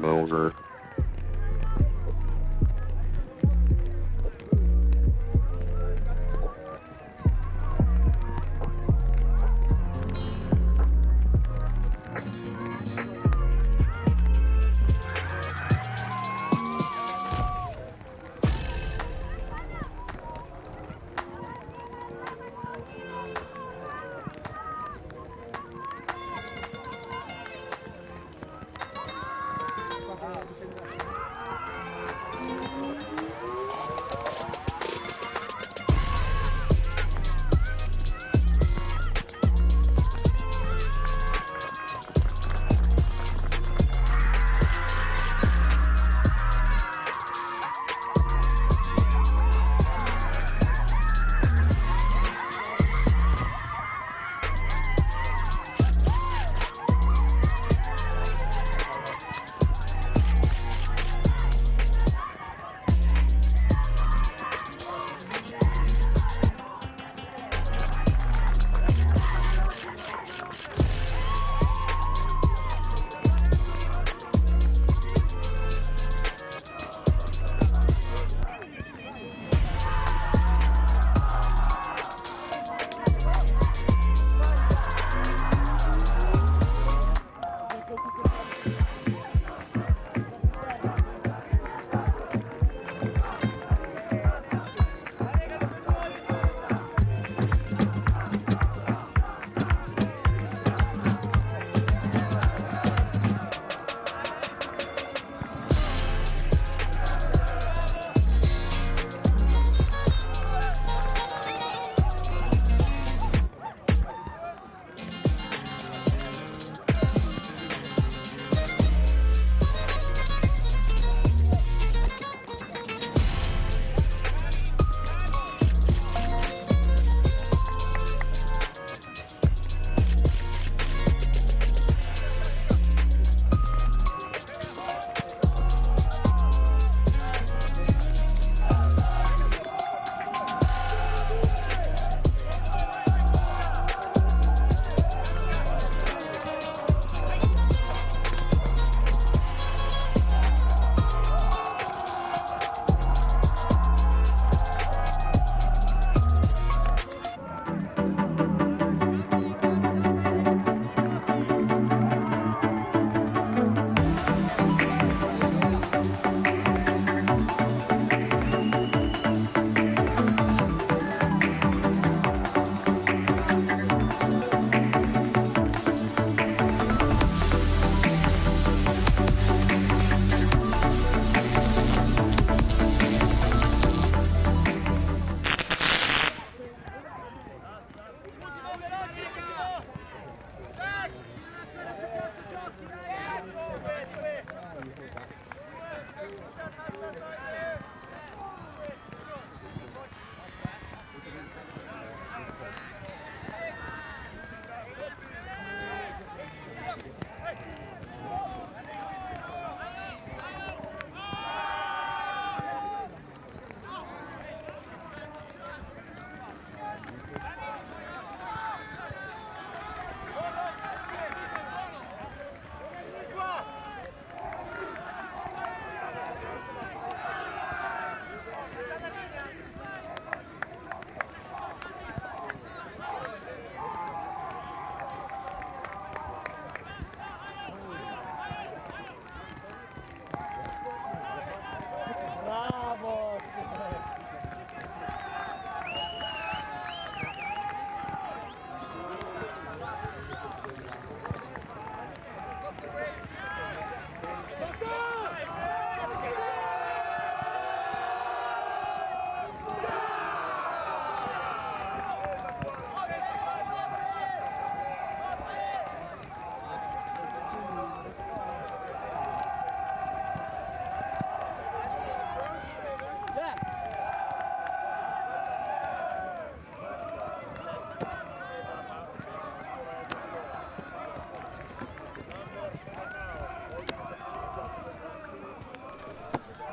vulgar.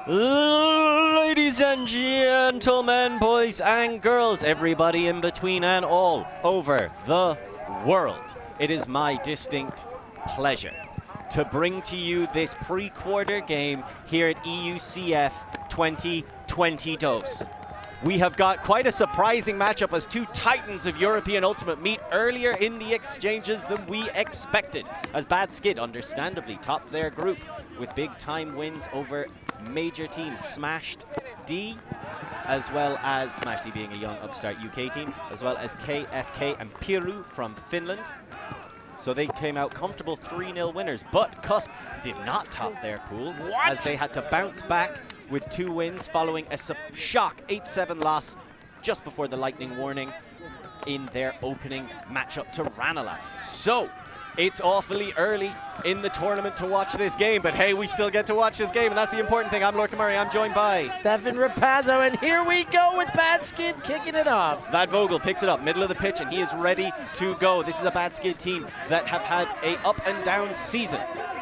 Ladies and gentlemen, boys and girls, everybody in between and all over the world, it is my distinct pleasure to bring to you this pre-quarter game here at EUCF 2022. We have got quite a surprising matchup as two titans of European Ultimate meet earlier in the exchanges than we expected, as Bad Skid understandably topped their group with big time wins over major teams Smashed D, as well as Smashed D being a young upstart UK team, as well as KFK and Piru from Finland. So they came out comfortable 3-0 winners, but CUSB did not top their pool as they had to bounce back with 2 wins following a shock 8-7 loss just before the lightning warning in their opening matchup to Ranelagh. So it's awfully early in the tournament to watch this game, but hey, we still get to watch this game, and that's the important thing. I'm Lorcan Murray, I'm joined by Stefan Rapazzo, and here we go with Bad Skid kicking it off. Vad Vogel picks it up, middle of the pitch, and he is ready to go. This is a Bad Skid team that have had a up and down season,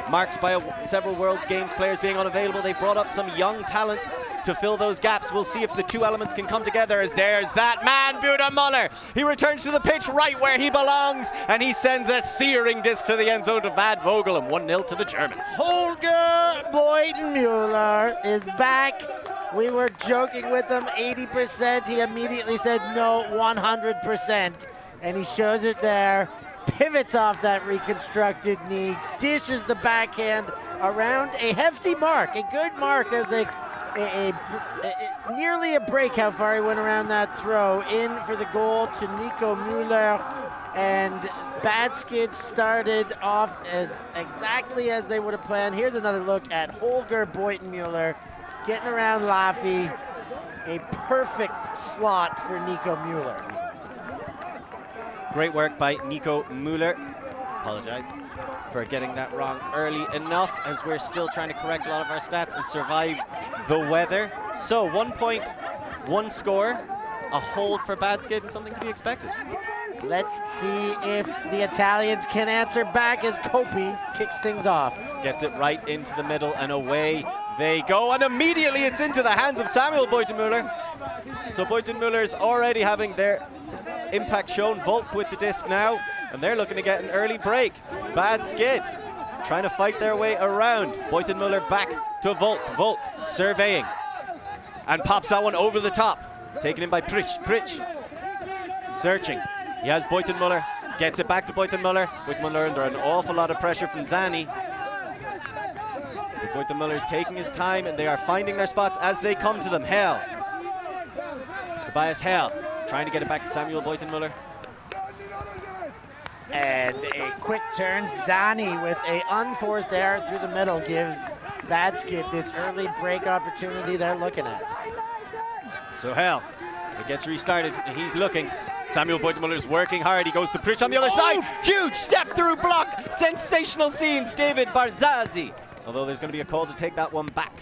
marked by several World's Games players being unavailable. They brought up some young talent to fill those gaps. We'll see if the two elements can come together, as there's that man, Buda Muller. He returns to the pitch right where he belongs, and he sends a searing disc to the end zone to Vad Vogel, and 1-0 to the Germans. Holger Boyden-Mueller is back. We were joking with him, 80%. He immediately said no, 100%. And he shows it there. Pivots off that reconstructed knee, dishes the backhand around a hefty mark, a good mark. That was nearly a break how far he went around that throw. In for the goal to Nico Müller, and Bad Skid started off as exactly as they would have planned. Here's another look at Holger Boyden-Mueller getting around Laffy. A perfect slot for Nico Müller. Great work by Nico Müller. Apologize for getting that wrong early enough, as we're still trying to correct a lot of our stats and survive the weather. So 1 point, 1 score, a hold for Bad Skid, and something to be expected. Let's see if the Italians can answer back as Kopi kicks things off. Gets it right into the middle, and away they go, and immediately it's into the hands of Samuel Boyden-Mueller. So Boyden-Mueller is already having their impact shown. Volk with the disc now, and they're looking to get an early break. Bad Skid trying to fight their way around. Boyden-Mueller back to Volk. Volk surveying and pops that one over the top. Taken in by Pritch. Searching. He has Boyden-Mueller. Gets it back to Boyden-Mueller. Boyden-Mueller under an awful lot of pressure from Zani. Boyden-Mueller is taking his time, and they are finding their spots as they come to them. Hell. Tobias Hell trying to get it back to Samuel Boyden-Mueller. And a quick turn. Zani with a unforced error through the middle gives Bad Skid this early break opportunity they're looking at. So Hell, it gets restarted, and he's looking. Samuel Boyden-Muller's working hard. He goes to Pritch on the other side. Huge step through block. Sensational scenes, David Barzazzi. Although there's going to be a call to take that one back.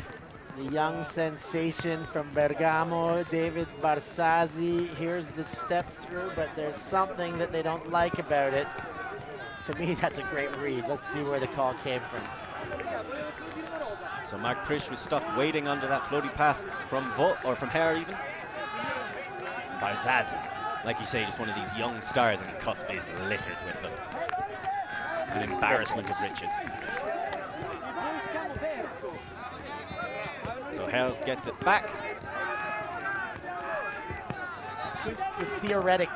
The young sensation from Bergamo, David Barzazzi. Here's the step through, but there's something that they don't like about it. To me, that's a great read. Let's see where the call came from. So Mark Pritch was stuck waiting under that floaty pass from Volk, or from Hare even. Barzazzi, like you say, just one of these young stars, and the CUSB is littered with them. An embarrassment of riches. So Hell gets it back. Who's the theoretic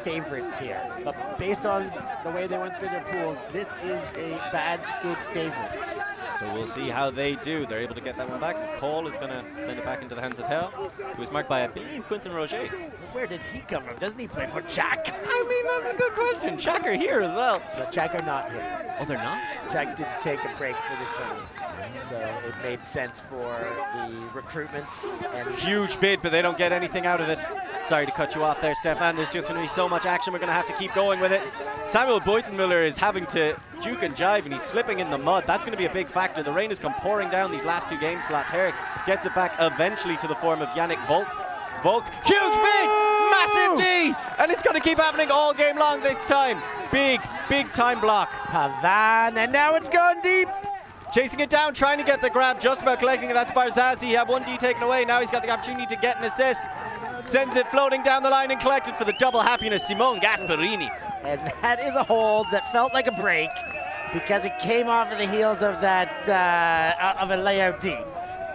favorites here? But based on the way they went through their pools, this is a Bad Skid favorite. So we'll see how they do. They're able to get that one back. The call is going to send it back into the hands of Hell, who was marked by, I believe, Quentin Roger. Where did he come from? Doesn't he play for Czech? I mean, that's a good question. Czech are here as well. But Czech are not here. Oh, they're not? Czech didn't take a break for this tournament. So it made sense for the recruitment. And huge bid, but they don't get anything out of it. Sorry to cut you off there, Stefan. There's just going to be so much action. We're going to have to keep going with it. Samuel Boyden-Mueller is having to juke and jive, and he's slipping in the mud. That's going to be a big factor. The rain has come pouring down these last 2 game slots. Here gets it back eventually to the form of Yannick Volk. Volk, huge bid, massive D, and it's going to keep happening all game long this time. Big time block. Pavan, and now it's gone deep. Chasing it down, trying to get the grab, just about collecting it. That's Barzazzi. He had 1D taken away. Now he's got the opportunity to get an assist. Sends it floating down the line and collected for the double happiness, Simone Gasparini. And that is a hold that felt like a break. because it came off of the heels of that, of a layout D.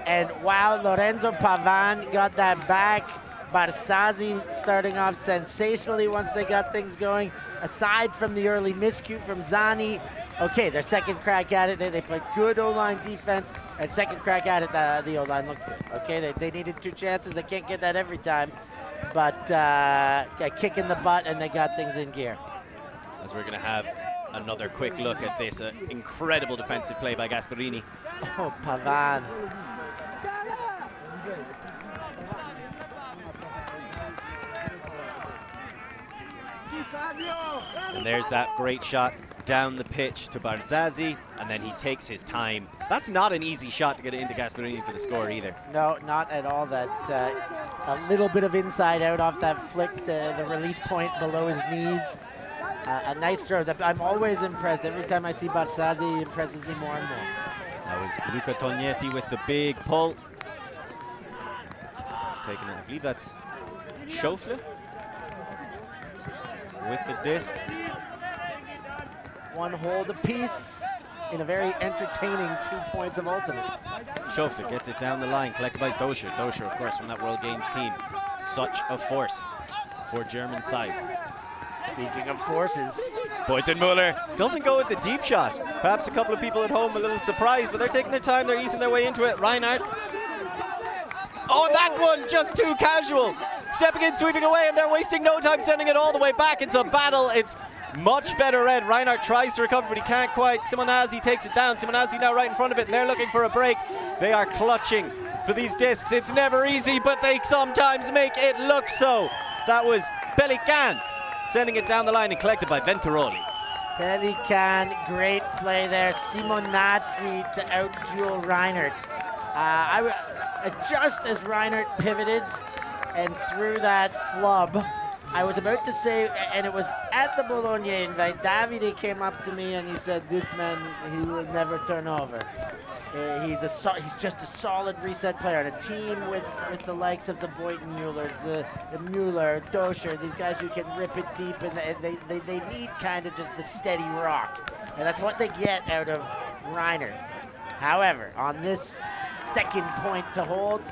And wow, Lorenzo Pavan got that back. Barzazzi starting off sensationally once they got things going. Aside from the early miscue from Zani, okay, their second crack at it, they played good O-line defense, and second crack at it, the O-line looked good. Okay, they needed 2 chances. They can't get that every time, but a kick in the butt, and they got things in gear. As we're going to have another quick look at this incredible defensive play by Gasparini. Oh, Pavan. And there's that great shot down the pitch to Barzazzi, and then he takes his time. That's not an easy shot to get into Gasparini for the score either. No, not at all. That a little bit of inside out off that flick, the release point below his knees. A nice throw. I'm always impressed. Every time I see Barzazzi, he impresses me more and more. That was Luca Tognetti with the big pull. He's taking it, I believe that's Schofle with the disc. One hold apiece in a very entertaining 2 points of ultimate. Schofle gets it down the line, collected by Doscher. Doscher, of course, from that World Games team. Such a force for German sides. Speaking of forces, Beutenmüller doesn't go with the deep shot. Perhaps a couple of people at home a little surprised, but they're taking their time, they're easing their way into it. Reinhardt. Oh, that one just too casual. Stepping in, sweeping away, and they're wasting no time sending it all the way back. It's a battle. It's much better read. Reinhardt tries to recover, but he can't quite. Simonazzi takes it down. Simonazzi now right in front of it, and they're looking for a break. They are clutching for these discs. It's never easy, but they sometimes make it look so. That was Pelican sending it down the line and collected by Venturoli. Pelican, great play there. Simonazzi to out-duel Reinhardt. Just as Reinhardt pivoted and threw that flub, I was about to say, and it was at the Bologna invite, Davide came up to me and he said, this man, he will never turn over. He's just a solid reset player on a team with the likes of the Beutenmüllers, the Müller, Doscher, these guys who can rip it deep, and they need kind of just the steady rock. And that's what they get out of Reinhardt. However, on this second point to hold,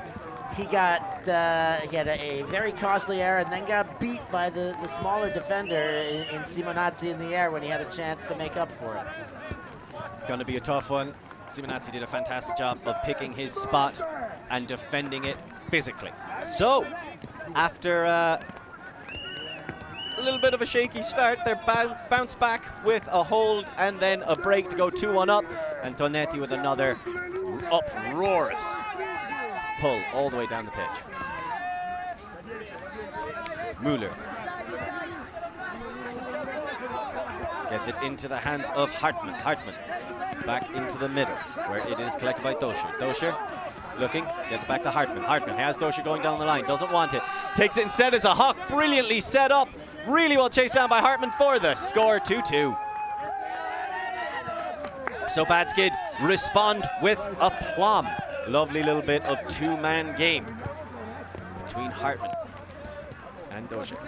he had a very costly error and then got beat by the smaller defender in Simonazzi in the air when he had a chance to make up for it. It's going to be a tough one. Simonazzi did a fantastic job of picking his spot and defending it physically. So, after a little bit of a shaky start, they bounce back with a hold and then a break to go 2-1 up, and Tognetti with another uproarious pull all the way down the pitch. Müller gets it into the hands of Hartmann. Hartmann back into the middle, where it is collected by Doscher. Doscher looking, gets back to Hartmann. Hartmann has Doscher going down the line, doesn't want it. Takes it instead as a Huck, brilliantly set up. Really well chased down by Hartmann for the score, 2-2. So Bad Skid respond with aplomb. Lovely little bit of two-man game between Hartmann and Doscher.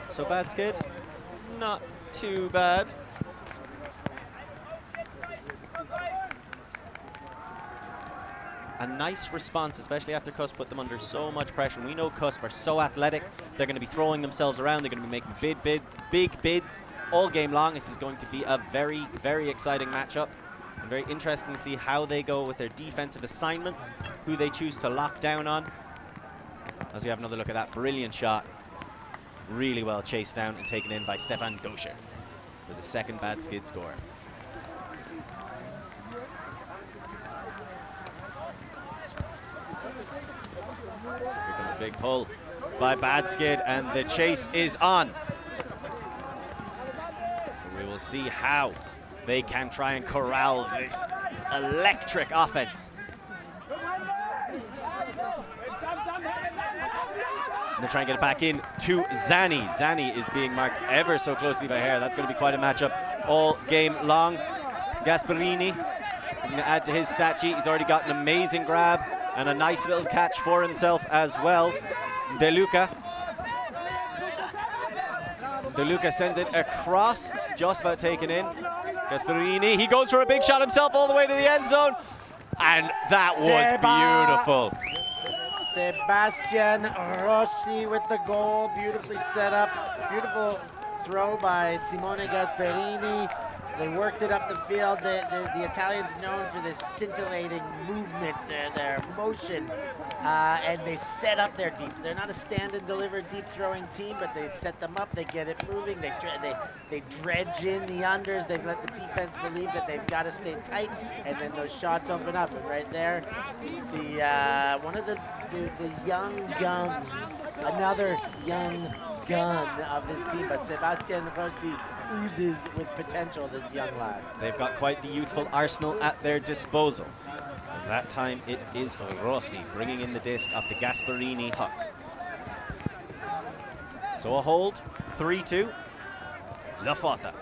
So Bad Skid, not too bad. A nice response, especially after CUSB put them under so much pressure. We know CUSB are so athletic. They're going to be throwing themselves around. They're going to be making big bids all game long. This is going to be a very, very exciting matchup. And very interesting to see how they go with their defensive assignments, who they choose to lock down on. As we have another look at that brilliant shot. Really well chased down and taken in by Stefan Doscher for the second Bad Skid score. So here comes a big pull by Bad Skid, and the chase is on. We will see how they can try and corral this electric offense. And they try and get it back in to Zani. Zani is being marked ever so closely by Hare. That's going to be quite a matchup all game long. Gasparini going to add to his stat sheet. He's already got an amazing grab and a nice little catch for himself as well. De Luca De Luca sends it across, just about taken in. Gasparini, he goes for a big shot himself all the way to the end zone. And that was beautiful. Sebastian Rossi with the goal, beautifully set up. Beautiful throw by Simone Gasparini. They worked it up the field. The Italians known for this scintillating movement, their motion, and they set up their deeps. They're not a stand and deliver deep throwing team, but they set them up. They get it moving. They dredge in the unders. They let the defense believe that they've got to stay tight, and then those shots open up. And right there, you see one of the young guns, another young gun of this team, but Sebastian Rossi oozes with potential, this young lad. They've got quite the youthful arsenal at their disposal. And that time it is Rossi bringing in the disc off the Gasparini hook. So a hold, 3-2. La Fotta.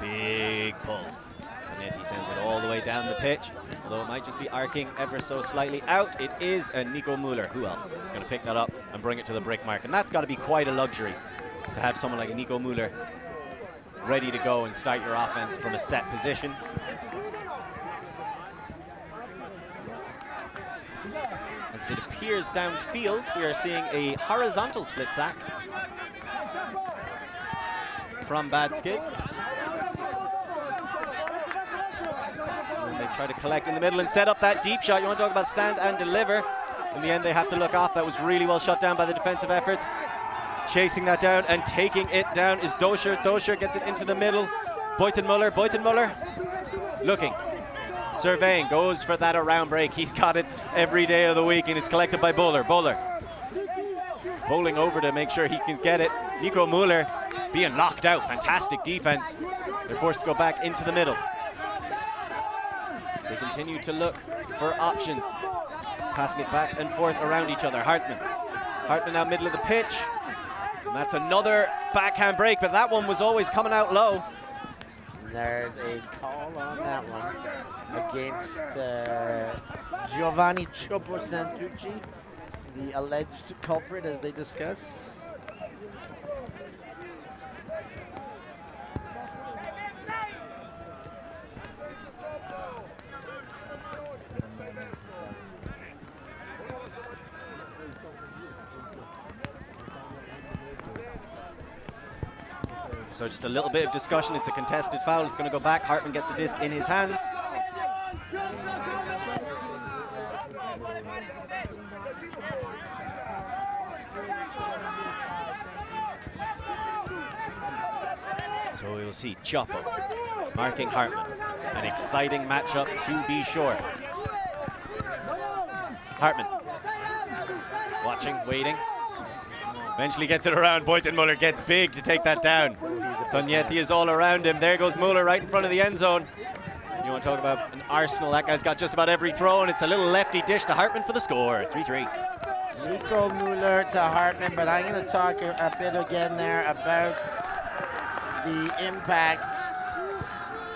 Big pull. Zanetti sends it all the way down the pitch, although it might just be arcing ever so slightly out. It is Nico Müller. Who else is going to pick that up and bring it to the brick mark? And that's got to be quite a luxury, to have someone like Nico Müller ready to go and start your offense from a set position. As it appears downfield, we are seeing a horizontal split sack from Bad Skid. And they try to collect in the middle and set up that deep shot. You want to talk about stand and deliver. In the end, they have to look off. That was really well shut down by the defensive efforts. Chasing that down and taking it down is Doscher. Doscher gets it into the middle. Beutenmuller, looking, surveying, goes for that around break. He's got it every day of the week, and it's collected by Bowler. Bowling over to make sure he can get it. Nico Müller being locked out. Fantastic defense. They're forced to go back into the middle. As they continue to look for options. Passing it back and forth around each other. Hartman now middle of the pitch. And that's another backhand break, but that one was always coming out low. There's a call on that one against Giovanni Chopo Santucci, the alleged culprit, as they discuss. So just a little bit of discussion. It's a contested foul. It's going to go back. Hartman gets the disc in his hands. So we will see Chopo marking Hartman. An exciting matchup to be sure. Hartman watching, waiting. Eventually gets it around. Beutenmuller gets big to take that down. Tognetti is all around him. There goes Müller right in front of the end zone. You want to talk about an arsenal. That guy's got just about every throw, and it's a little lefty dish to Hartman for the score. 3-3. Nico Müller to Hartman, but I'm going to talk a bit again there about the impact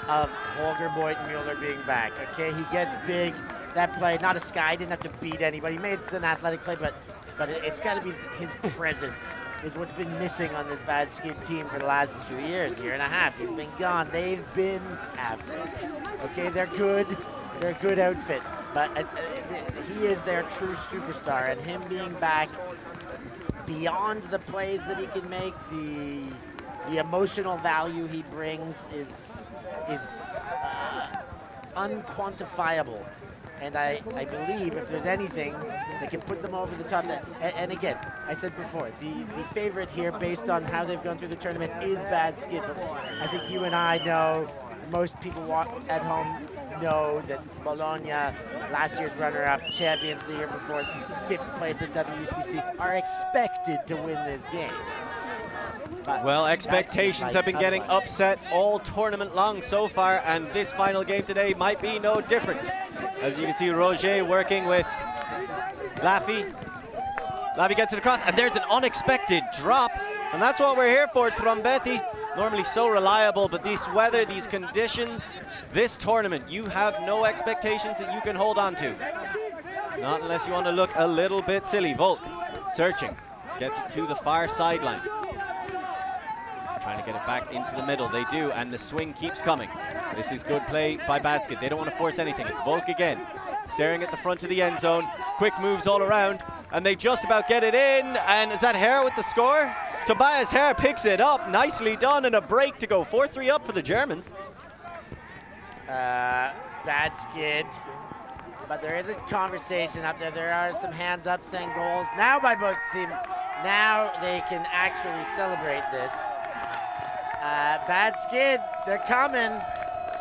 of Holger Beutenmuller being back. Okay, he gets big. That play, not a sky, didn't have to beat anybody. He made an athletic play, but it's got to be his presence is what's been missing on this Bad Skid team for the last 2 years, year and a half. He's been gone. They've been average. Okay, they're good. They're a good outfit, but he is their true superstar, and him being back beyond the plays that he can make, the emotional value he brings is unquantifiable. And I believe if there's anything that can put them over the top, and again, I said before, the favorite here based on how they've gone through the tournament is Bad Skid. But I think you and I know, most people at home know that Bologna, last year's runner-up, champions the year before, 5th place at WCC, are expected to win this game. But well, expectations have been getting upset all tournament long so far, and this final game today might be no different. As you can see, Roger working with Laffy. Laffy gets it across, and there's an unexpected drop. And that's what we're here for. Trombetti, normally so reliable, but this weather, these conditions, this tournament, you have no expectations that you can hold on to. Not unless you want to look a little bit silly. Volk, searching, gets it to the far sideline. trying to get it back into the middle. They do, and the swing keeps coming. This is good play by Badskid. They don't want to force anything. It's Volk again, staring at the front of the end zone. Quick moves all around, and they just about get it in. And is that Hare with the score? Tobias Hare picks it up. Nicely done, and a break to go 4-3 up for the Germans. Badskid. But there is a conversation up there. There are some hands up saying goals now by both teams. Now they can actually celebrate this. Badskid, they're coming.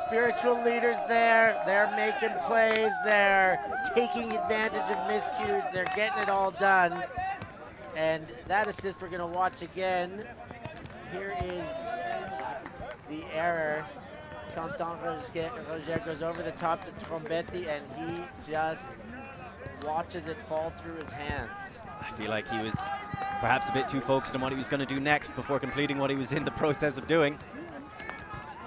Spiritual leaders there. They're making plays. They're taking advantage of miscues. They're getting it all done. And that assist we're going to watch again. Here is the error. Quentin Roger goes over the top to Trombetti, and he just watches it fall through his hands. I feel like he was perhaps a bit too focused on what he was going to do next before completing what he was in the process of doing.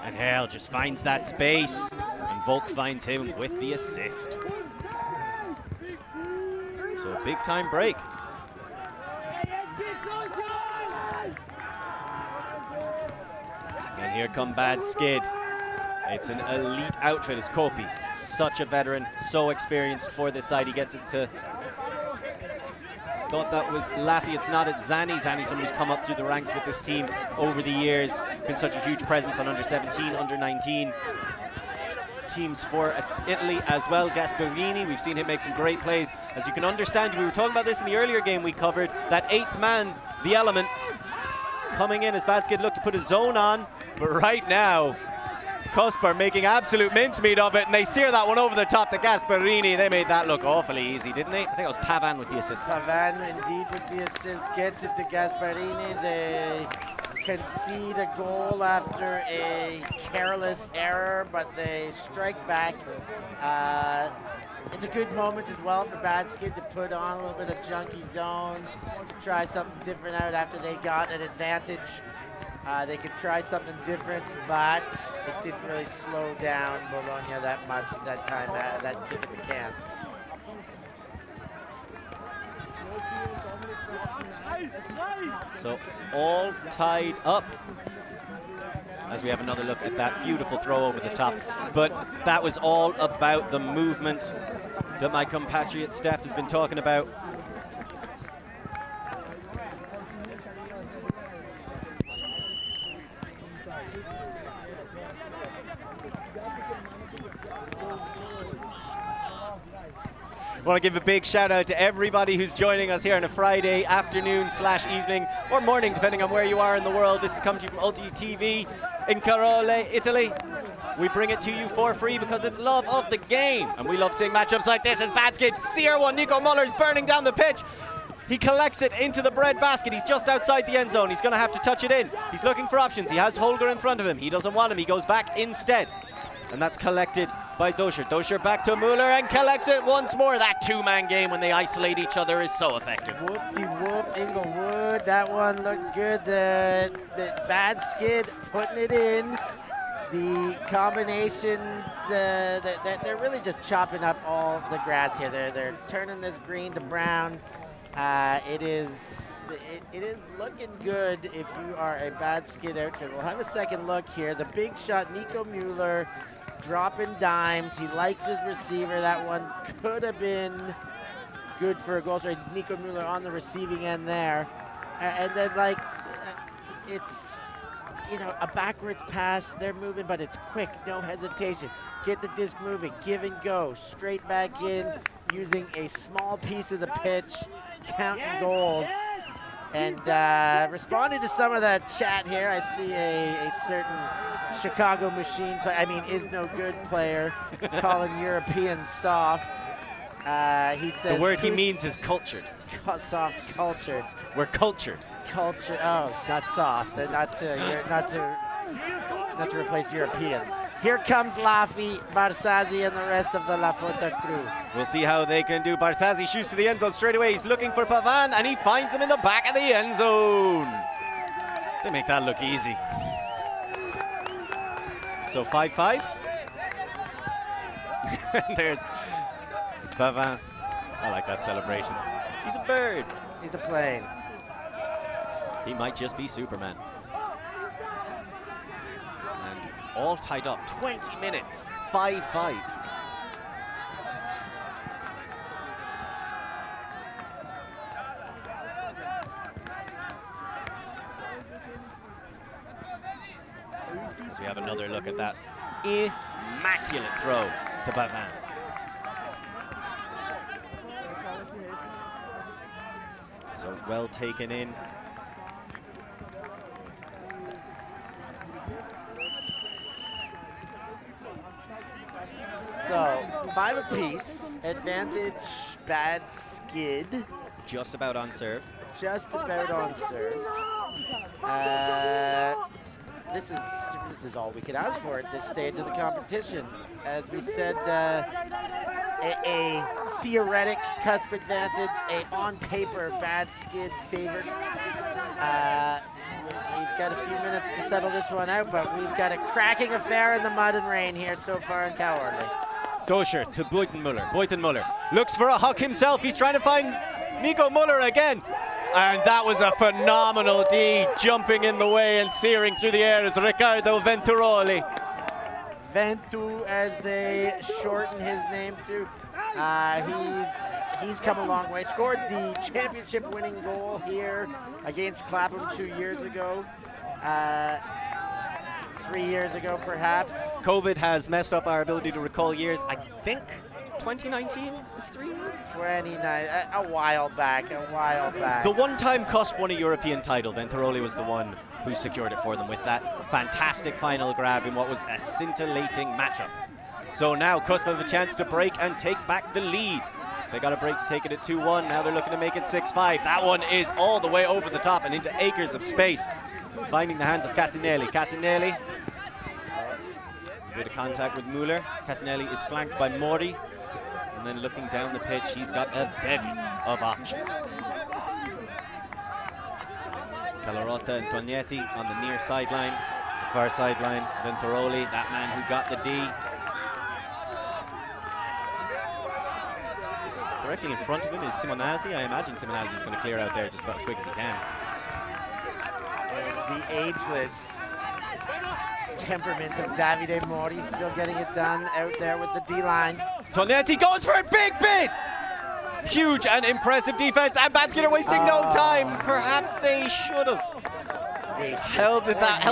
And Hale just finds that space, and Volk finds him with the assist. So a big time break. And here come Badskid. It's an elite outfit. It's Kopi, such a veteran, so experienced for this side. He gets it to, thought that was Laffy. It's not. It's Zani. Zani, someone who's come up through the ranks with this team over the years, been such a huge presence on under 17, under 19 teams for Italy as well. Gasparini, we've seen him make some great plays. As you can understand, we were talking about this in the earlier game we covered, that eighth man, the elements, coming in as Badskid looked to put a zone on, but right now, CUSB are making absolute mincemeat of it, and they sear that one over the top to Gasparini. They made that look awfully easy, didn't they? I think it was Pavan with the assist. Pavan, indeed, with the assist, gets it to Gasparini. They concede a goal after a careless error, but they strike back. It's a good moment as well for Badskid to put on a little bit of junky zone, to try something different out after they got an advantage. They could try something different, but it didn't really slow down Bologna that much that time, that kick at the can. So all tied up as we have another look at that beautiful throw over the top. But that was all about the movement that my compatriot Steph has been talking about. I want to give a big shout out to everybody who's joining us here on a Friday afternoon / evening or morning, depending on where you are in the world. This is coming to you from ULTI.TV in Caorle, Italy. We bring it to you for free because it's love of the game, and we love seeing matchups like this. As Badskid sear one, Nico Muller's burning down the pitch. He collects it into the bread basket. He's just outside the end zone. He's going to have to touch it in. He's looking for options. He has Holger in front of him. He doesn't want him. He goes back instead, and that's collected by Doscher. Doscher back to Muller and collects it once more. That two-man game when they isolate each other is so effective. Whoop-de-whoop, Inglewood. That one looked good. The Badskid putting it in. The combinations, they're really just chopping up all the grass here. They're turning this green to brown. It is looking good if you are a Badskid outfit. We'll have a second look here. The big shot, Nico Muller, dropping dimes. He likes his receiver. That one could have been good for a goal. So Nico Muller on the receiving end there. And then, like, it's, you know, a backwards pass. They're moving, but it's quick, no hesitation. Get the disc moving, give and go. Straight back in, using a small piece of the pitch, counting goals. And responding to some of the chat here, I see a certain Chicago machine player, I mean, is no good player, calling European soft. He says the word he means is cultured. Soft, cultured. We're cultured. Culture. Oh, it's not soft. Not to replace Europeans. Here comes Laffy, Barzazzi, and the rest of the La Fotta crew. We'll see how they can do. Barzazzi shoots to the end zone straight away. He's looking for Pavan, and he finds him in the back of the end zone. They make that look easy. So 5-5. And there's Pavan. I like that celebration. He's a bird. He's a plane. He might just be Superman. all tied up. 20 minutes, 5-5. As we have another look at that immaculate throw to Bavin. So well taken in. So 5 apiece, advantage, bad skid. Just about on serve. Just about on serve. This is all we could ask for at this stage of the competition. As we said, a theoretic cusp advantage, a on paper bad skid favorite. We've got a few minutes to settle this one out, but we've got a cracking affair in the mud and rain here so far in Caorle. Gosher to Buitenmuller. Looks for a huck himself. He's trying to find Nico Muller again. And that was a phenomenal D, jumping in the way and searing through the air as Riccardo Venturoli. Ventu, as they shorten his name to. He's come a long way. Scored the championship-winning goal here against Clapham 2 years ago. 3 years ago, perhaps. COVID has messed up our ability to recall years. I think 2019 is 3 years? 29, a while back. The one time CUSB won a European title, Venturoli was the one who secured it for them with that fantastic final grab in what was a scintillating matchup. So now CUSB have a chance to break and take back the lead. They got a break to take it at 2-1. Now they're looking to make it 6-5. That one is all the way over the top and into acres of space. Finding the hands of Casinelli. Casinelli, a bit of contact with Muller. Casinelli is flanked by Mori. And then looking down the pitch, he's got a bevy of options. Calarotta and Tognetti on the near sideline. The far sideline, Venturoli, that man who got the D. Directly in front of him is Simonazzi. I imagine Simonazzi is going to clear out there just about as quick as he can. The ageless temperament of Davide Mori still getting it done out there with the D-line. Tognetti goes for a big bit! Huge and impressive defense, and Badskid are wasting no time. Perhaps they should have held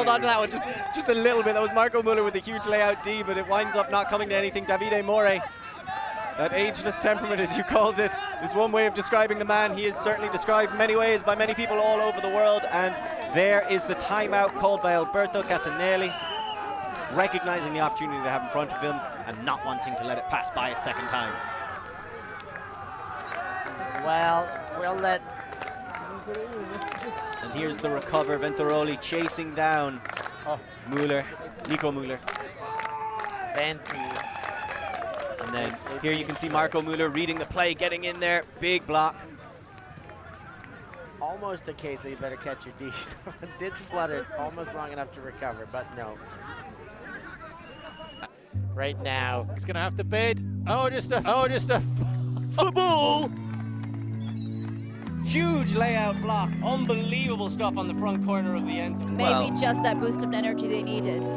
on to that one just a little bit. That was Marco Muller with a huge layout D, but it winds up not coming to anything. Davide More, that ageless temperament, as you called it, is one way of describing the man. He is certainly described many ways by many people all over the world, and there is the timeout called by Alberto Casinelli, recognizing the opportunity they have in front of him and not wanting to let it pass by a second time. Well, we'll let... And here's the recover, Venturoli chasing down Muller, Nico Muller. Ventu. And then here you can see Marco Muller reading the play, getting in there, big block. Almost a case that you better catch your D's. Did flutter almost long enough to recover, but no. Right now, he's gonna have to bid. Just a football. Huge layout block, unbelievable stuff on the front corner of the end zone. Maybe just that boost of energy they needed. Huge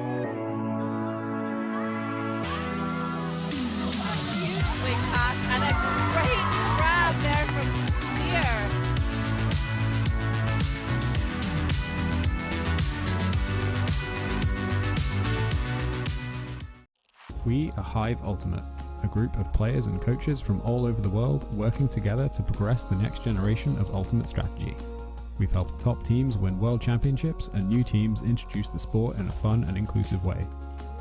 swing pass and a great grab there from Spear. We are Hive Ultimate, a group of players and coaches from all over the world working together to progress the next generation of Ultimate strategy. We've helped top teams win world championships and new teams introduce the sport in a fun and inclusive way.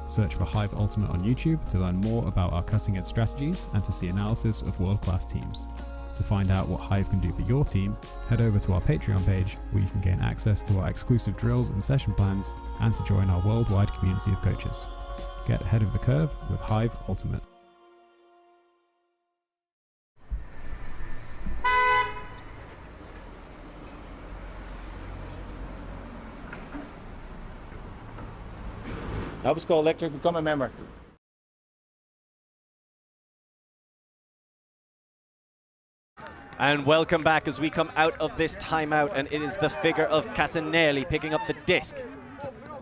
Search for Hive Ultimate on YouTube to learn more about our cutting-edge strategies and to see analysis of world-class teams. To find out what Hive can do for your team, head over to our Patreon page where you can gain access to our exclusive drills and session plans and to join our worldwide community of coaches. Get ahead of the curve with Hive Ultimate. That was called Electric. Become a member. And welcome back as we come out of this timeout, and it is the figure of Casinelli picking up the disc.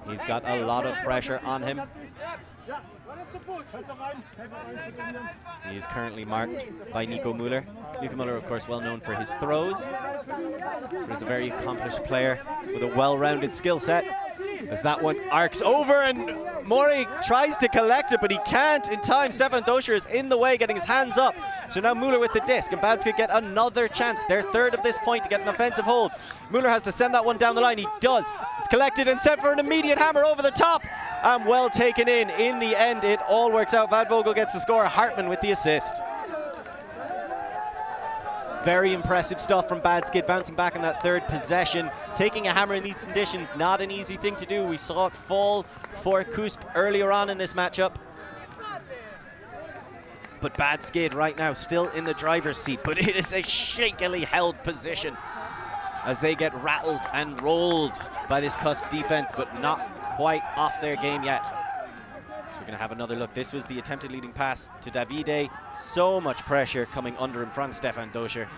He's got a lot of pressure on him. He is currently marked by Nico Müller. Nico Müller, of course, well known for his throws. He's a very accomplished player with a well-rounded skill set. As that one arcs over, and Mori tries to collect it, but he can't in time. Stefan Doscher is in the way, getting his hands up. So now Müller with the disc, and Badskid get another chance. Their third of this point to get an offensive hold. Müller has to send that one down the line. He does. It's collected and sent for an immediate hammer over the top, and well taken in. In the end, it all works out. Van Vogel gets the score. Hartmann with the assist. Very impressive stuff from Badskid, bouncing back in that third possession. Taking a hammer in these conditions, not an easy thing to do. We saw it fall for CUSB earlier on in this matchup. But Badskid right now still in the driver's seat, but it is a shakily held position as they get rattled and rolled by this CUSB defense, but not quite off their game yet. So we're going to have another look. This was the attempted leading pass to Davide. So much pressure coming under him from Stefan Doscher.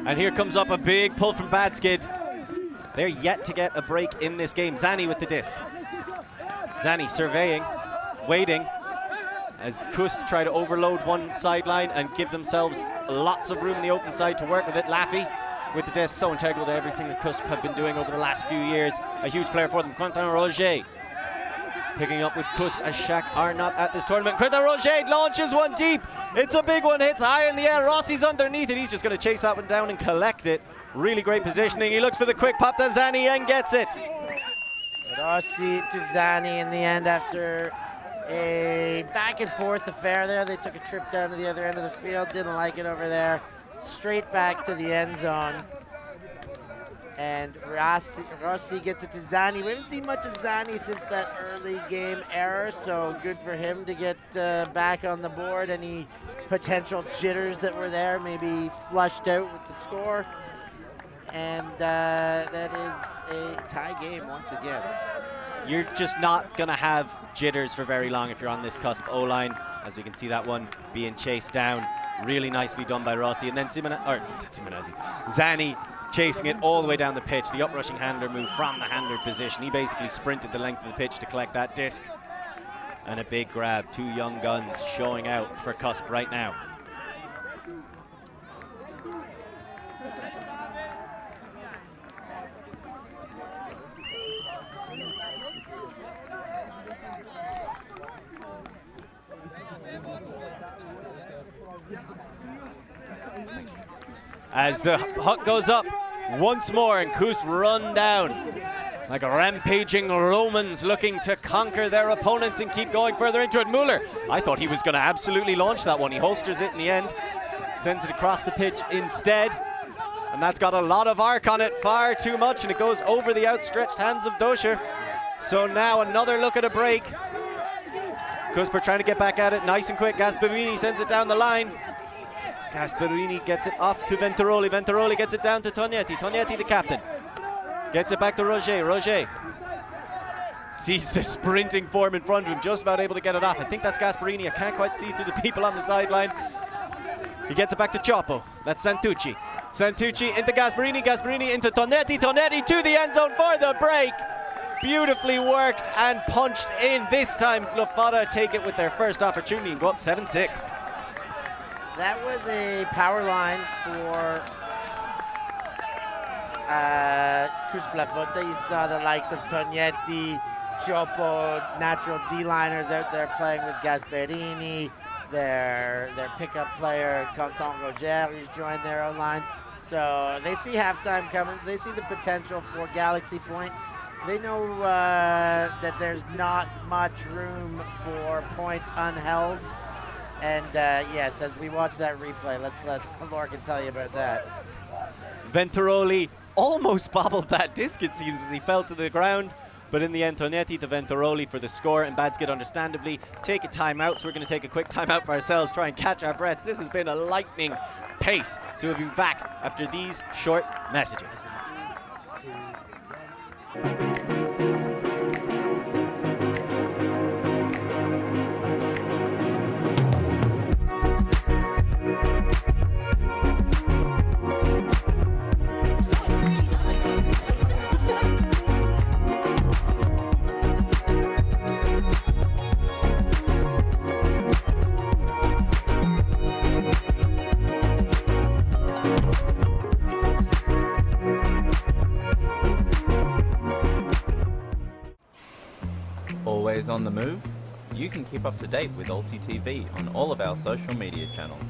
And here comes up a big pull from Badskid. They're yet to get a break in this game. Zani with the disc. Zani surveying, waiting, as CUSB try to overload one sideline and give themselves lots of room in the open side to work with it. Laffy with the disc, so integral to everything that CUSB have been doing over the last few years. A huge player for them. Quentin Roger picking up with CUSB as Shaq are not at this tournament. Quentin Roger launches one deep. It's a big one, hits high in the air. Rossi's underneath it. He's just going to chase that one down and collect it. Really great positioning. He looks for the quick pop to Zani and gets it. Rossi to Zani in the end after a back and forth affair there. They took a trip down to the other end of the field. Didn't like it over there. Straight back to the end zone. And Rossi gets it to Zani. We haven't seen much of Zani since that early game error, so good for him to get back on the board. Any potential jitters that were there maybe flushed out with the score. And that is a tie game once again. You're just not going to have jitters for very long if you're on this CUSB O-line. As we can see that one being chased down. Really nicely done by Rossi. And then Zani chasing it all the way down the pitch. The uprushing handler move from the handler position. He basically sprinted the length of the pitch to collect that disc. And a big grab. Two young guns showing out for CUSB right now. As the huck goes up once more and CUSB run down like rampaging Romans looking to conquer their opponents and keep going further into it. Müller, I thought he was going to absolutely launch that one. He holsters it in the end, sends it across the pitch instead. And that's got a lot of arc on it, far too much, and it goes over the outstretched hands of Doscher. So now another look at a break. CUSB trying to get back at it nice and quick. Gasparini sends it down the line. Gasparini gets it off to Venturoli. Venturoli gets it down to Tognetti. Tognetti, the captain, gets it back to Roger. Roger sees the sprinting form in front of him, just about able to get it off. I think that's Gasparini. I can't quite see through the people on the sideline. He gets it back to Cioppo. That's Santucci. Santucci into Gasparini. Gasparini into Tognetti. Tognetti to the end zone for the break. Beautifully worked and punched in. This time, Fotta take it with their first opportunity and go up 7-6. That was a power line for CUSB Fotta. You saw the likes of Tognetti, Cioppo, natural D-liners out there playing with Gasparini. Their pickup player, Quentin Roger, who's joined their own line. So they see halftime coming. They see the potential for Galaxy Point. They know that there's not much room for points unheld. And yes, as we watch that replay, let's let Lorcan tell you about that. Venturoli almost bobbled that disc, it seems, as he fell to the ground. But in the end, Tonietti to Venturoli for the score, and Bad Skid understandably take a timeout. So we're going to take a quick timeout for ourselves, try and catch our breaths. This has been a lightning pace. So we'll be back after these short messages. Always on the move? You can keep up to date with ULTI.TV on all of our social media channels.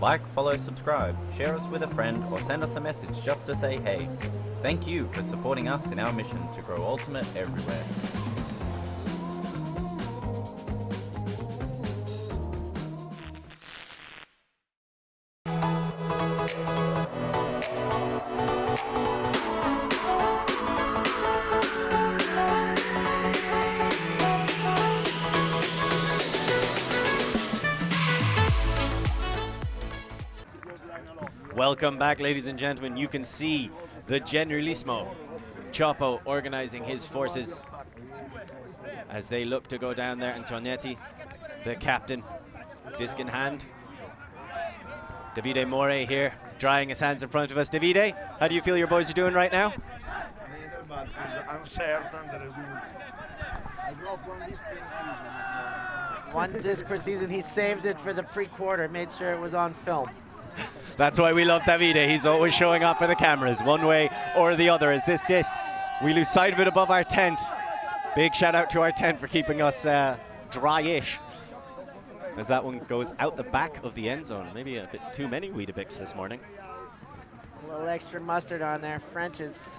Like, follow, subscribe, share us with a friend, or send us a message just to say hey. Thank you for supporting us in our mission to grow Ultimate everywhere. Welcome back, ladies and gentlemen. You can see the Generalissimo, Chopo, organizing his forces as they look to go down there. And Tonietti, the captain, disc in hand. Davide More here, drying his hands in front of us. Davide, how do you feel your boys are doing right now? One disc per season. He saved it for the pre-quarter, made sure it was on film. That's why we love Davide. He's always showing up for the cameras, one way or the other. As this disc, we lose sight of it above our tent. Big shout out to our tent for keeping us dry-ish. As that one goes out the back of the end zone. Maybe a bit too many Weetabix this morning. A little extra mustard on there, French's.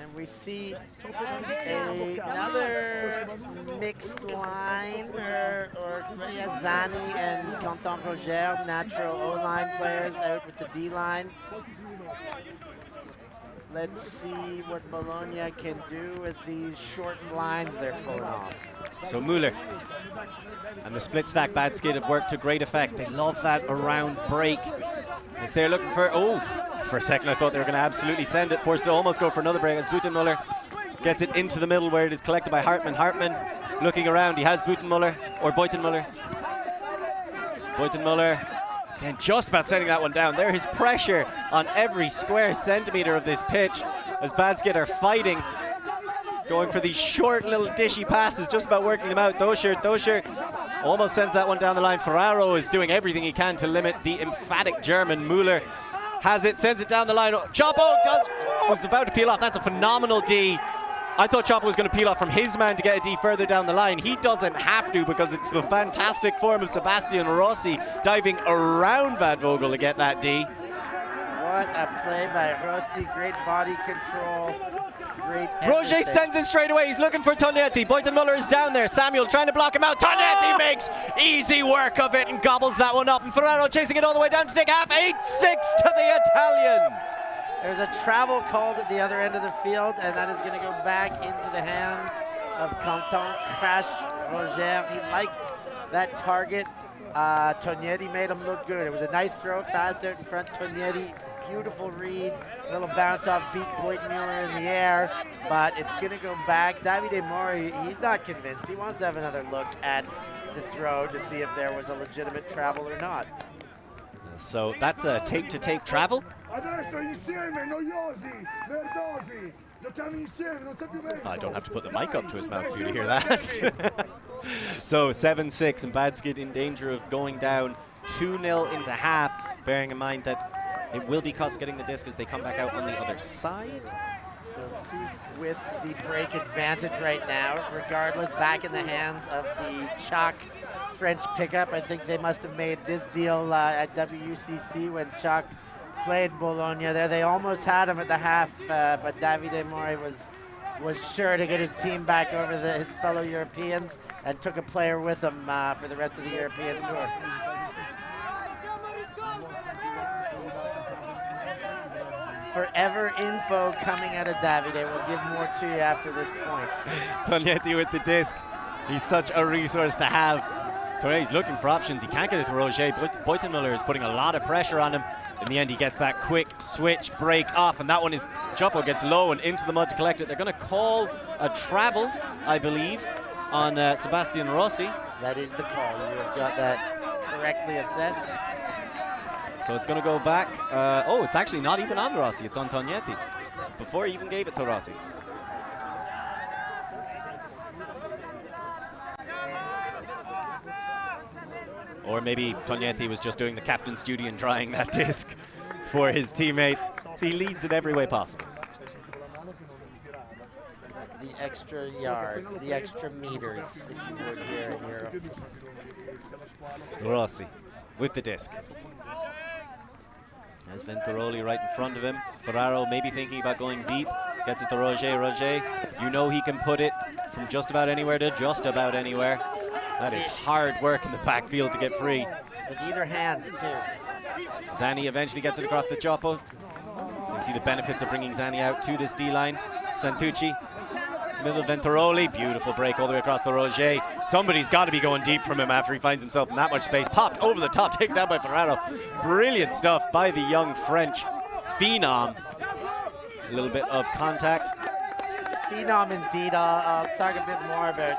And we see another mixed line, or Zani and Canton Roger, natural O-line players out with the D-line. Let's see what Bologna can do with these shortened lines they're pulling off. So Muller and the split stack Bad Skid have worked to great effect. They love that around break. As they're looking for, for a second I thought they were going to absolutely send it. Forced to almost go for another break as Butenmuller gets it into the middle where it is collected by Hartmann. Hartmann looking around, he has Butenmuller, or Buitenmuller. Buitenmuller, again, just about sending that one down. There is pressure on every square centimeter of this pitch as Bad Skid are fighting, going for these short little dishy passes, just about working them out. Doscher almost sends that one down the line. Ferraro is doing everything he can to limit the emphatic German. Muller has it, sends it down the line. Chopo was about to peel off. That's a phenomenal D. I thought Chopo was going to peel off from his man to get a D further down the line. He doesn't have to, because it's the fantastic form of Sebastian Rossi diving around Van Vogel to get that D. What a play by Rossi. Great body control. Great Roger everything. sends it straight away. He's looking for Tonietti. Buitenmuller is down there. Samuel trying to block him out. Tonietti makes easy work of it and gobbles that one up. And Ferraro chasing it all the way down to take half. 8-6 to the Italians. There's a travel called at the other end of the field, and that is going to go back into the hands of Canton Crash Roger. He liked that target. Tonietti made him look good. It was a nice throw, fast out in front. Tonietti, beautiful read, little bounce off, beat Buitenmuller in the air, but it's going to go back. Davide Mori, he's not convinced. He wants to have another look at the throw to see if there was a legitimate travel or not. So that's a tape-to-tape travel. I don't have to put the mic up to his mouth for you to hear that. So 7-6, and Bad Skid in danger of going down 2-0 into half, bearing in mind that it will be Cusp getting the disc as they come back out on the other side. So with the break advantage right now, regardless, back in the hands of the Chalk French pickup. I think they must have made this deal at WUCC when Chalk played Bologna there. They almost had him at the half, but Davide Mori was sure to get his team back over his fellow Europeans and took a player with him for the rest of the European tour. Forever info coming out of Davide. We'll give more to you after this point. Tognetti with the disc. He's such a resource to have. He's looking for options. He can't get it to Roger. Buitenmuller is putting a lot of pressure on him. In the end, he gets that quick switch break off, and that one is Gioppo gets low and into the mud to collect it. They're going to call a travel, I believe, on Sebastian Rossi. That is the call. You have got that correctly assessed. So it's going to go back. Oh, it's actually not even on Rossi. It's on Tognetti before he even gave it to Rossi. Or maybe Tognetti was just doing the captain's duty and trying that disc for his teammate. So he leads in every way possible. The extra yards, the extra meters, if you would, here in Europe. Rossi with the disc. There's Venturoli right in front of him. Ferraro maybe thinking about going deep. Gets it to Roger. Roger, you know he can put it from just about anywhere to just about anywhere. That is hard work in the backfield to get free. With either hand, too. Zani eventually gets it across the Gioppo. You see the benefits of bringing Zani out to this D-line. Santucci, middle of Venturoli. Beautiful break all the way across the Roger. Somebody's got to be going deep from him after he finds himself in that much space. Popped over the top, taken down by Ferraro. Brilliant stuff by the young French phenom. A little bit of contact. Phenom indeed. I'll talk a bit more about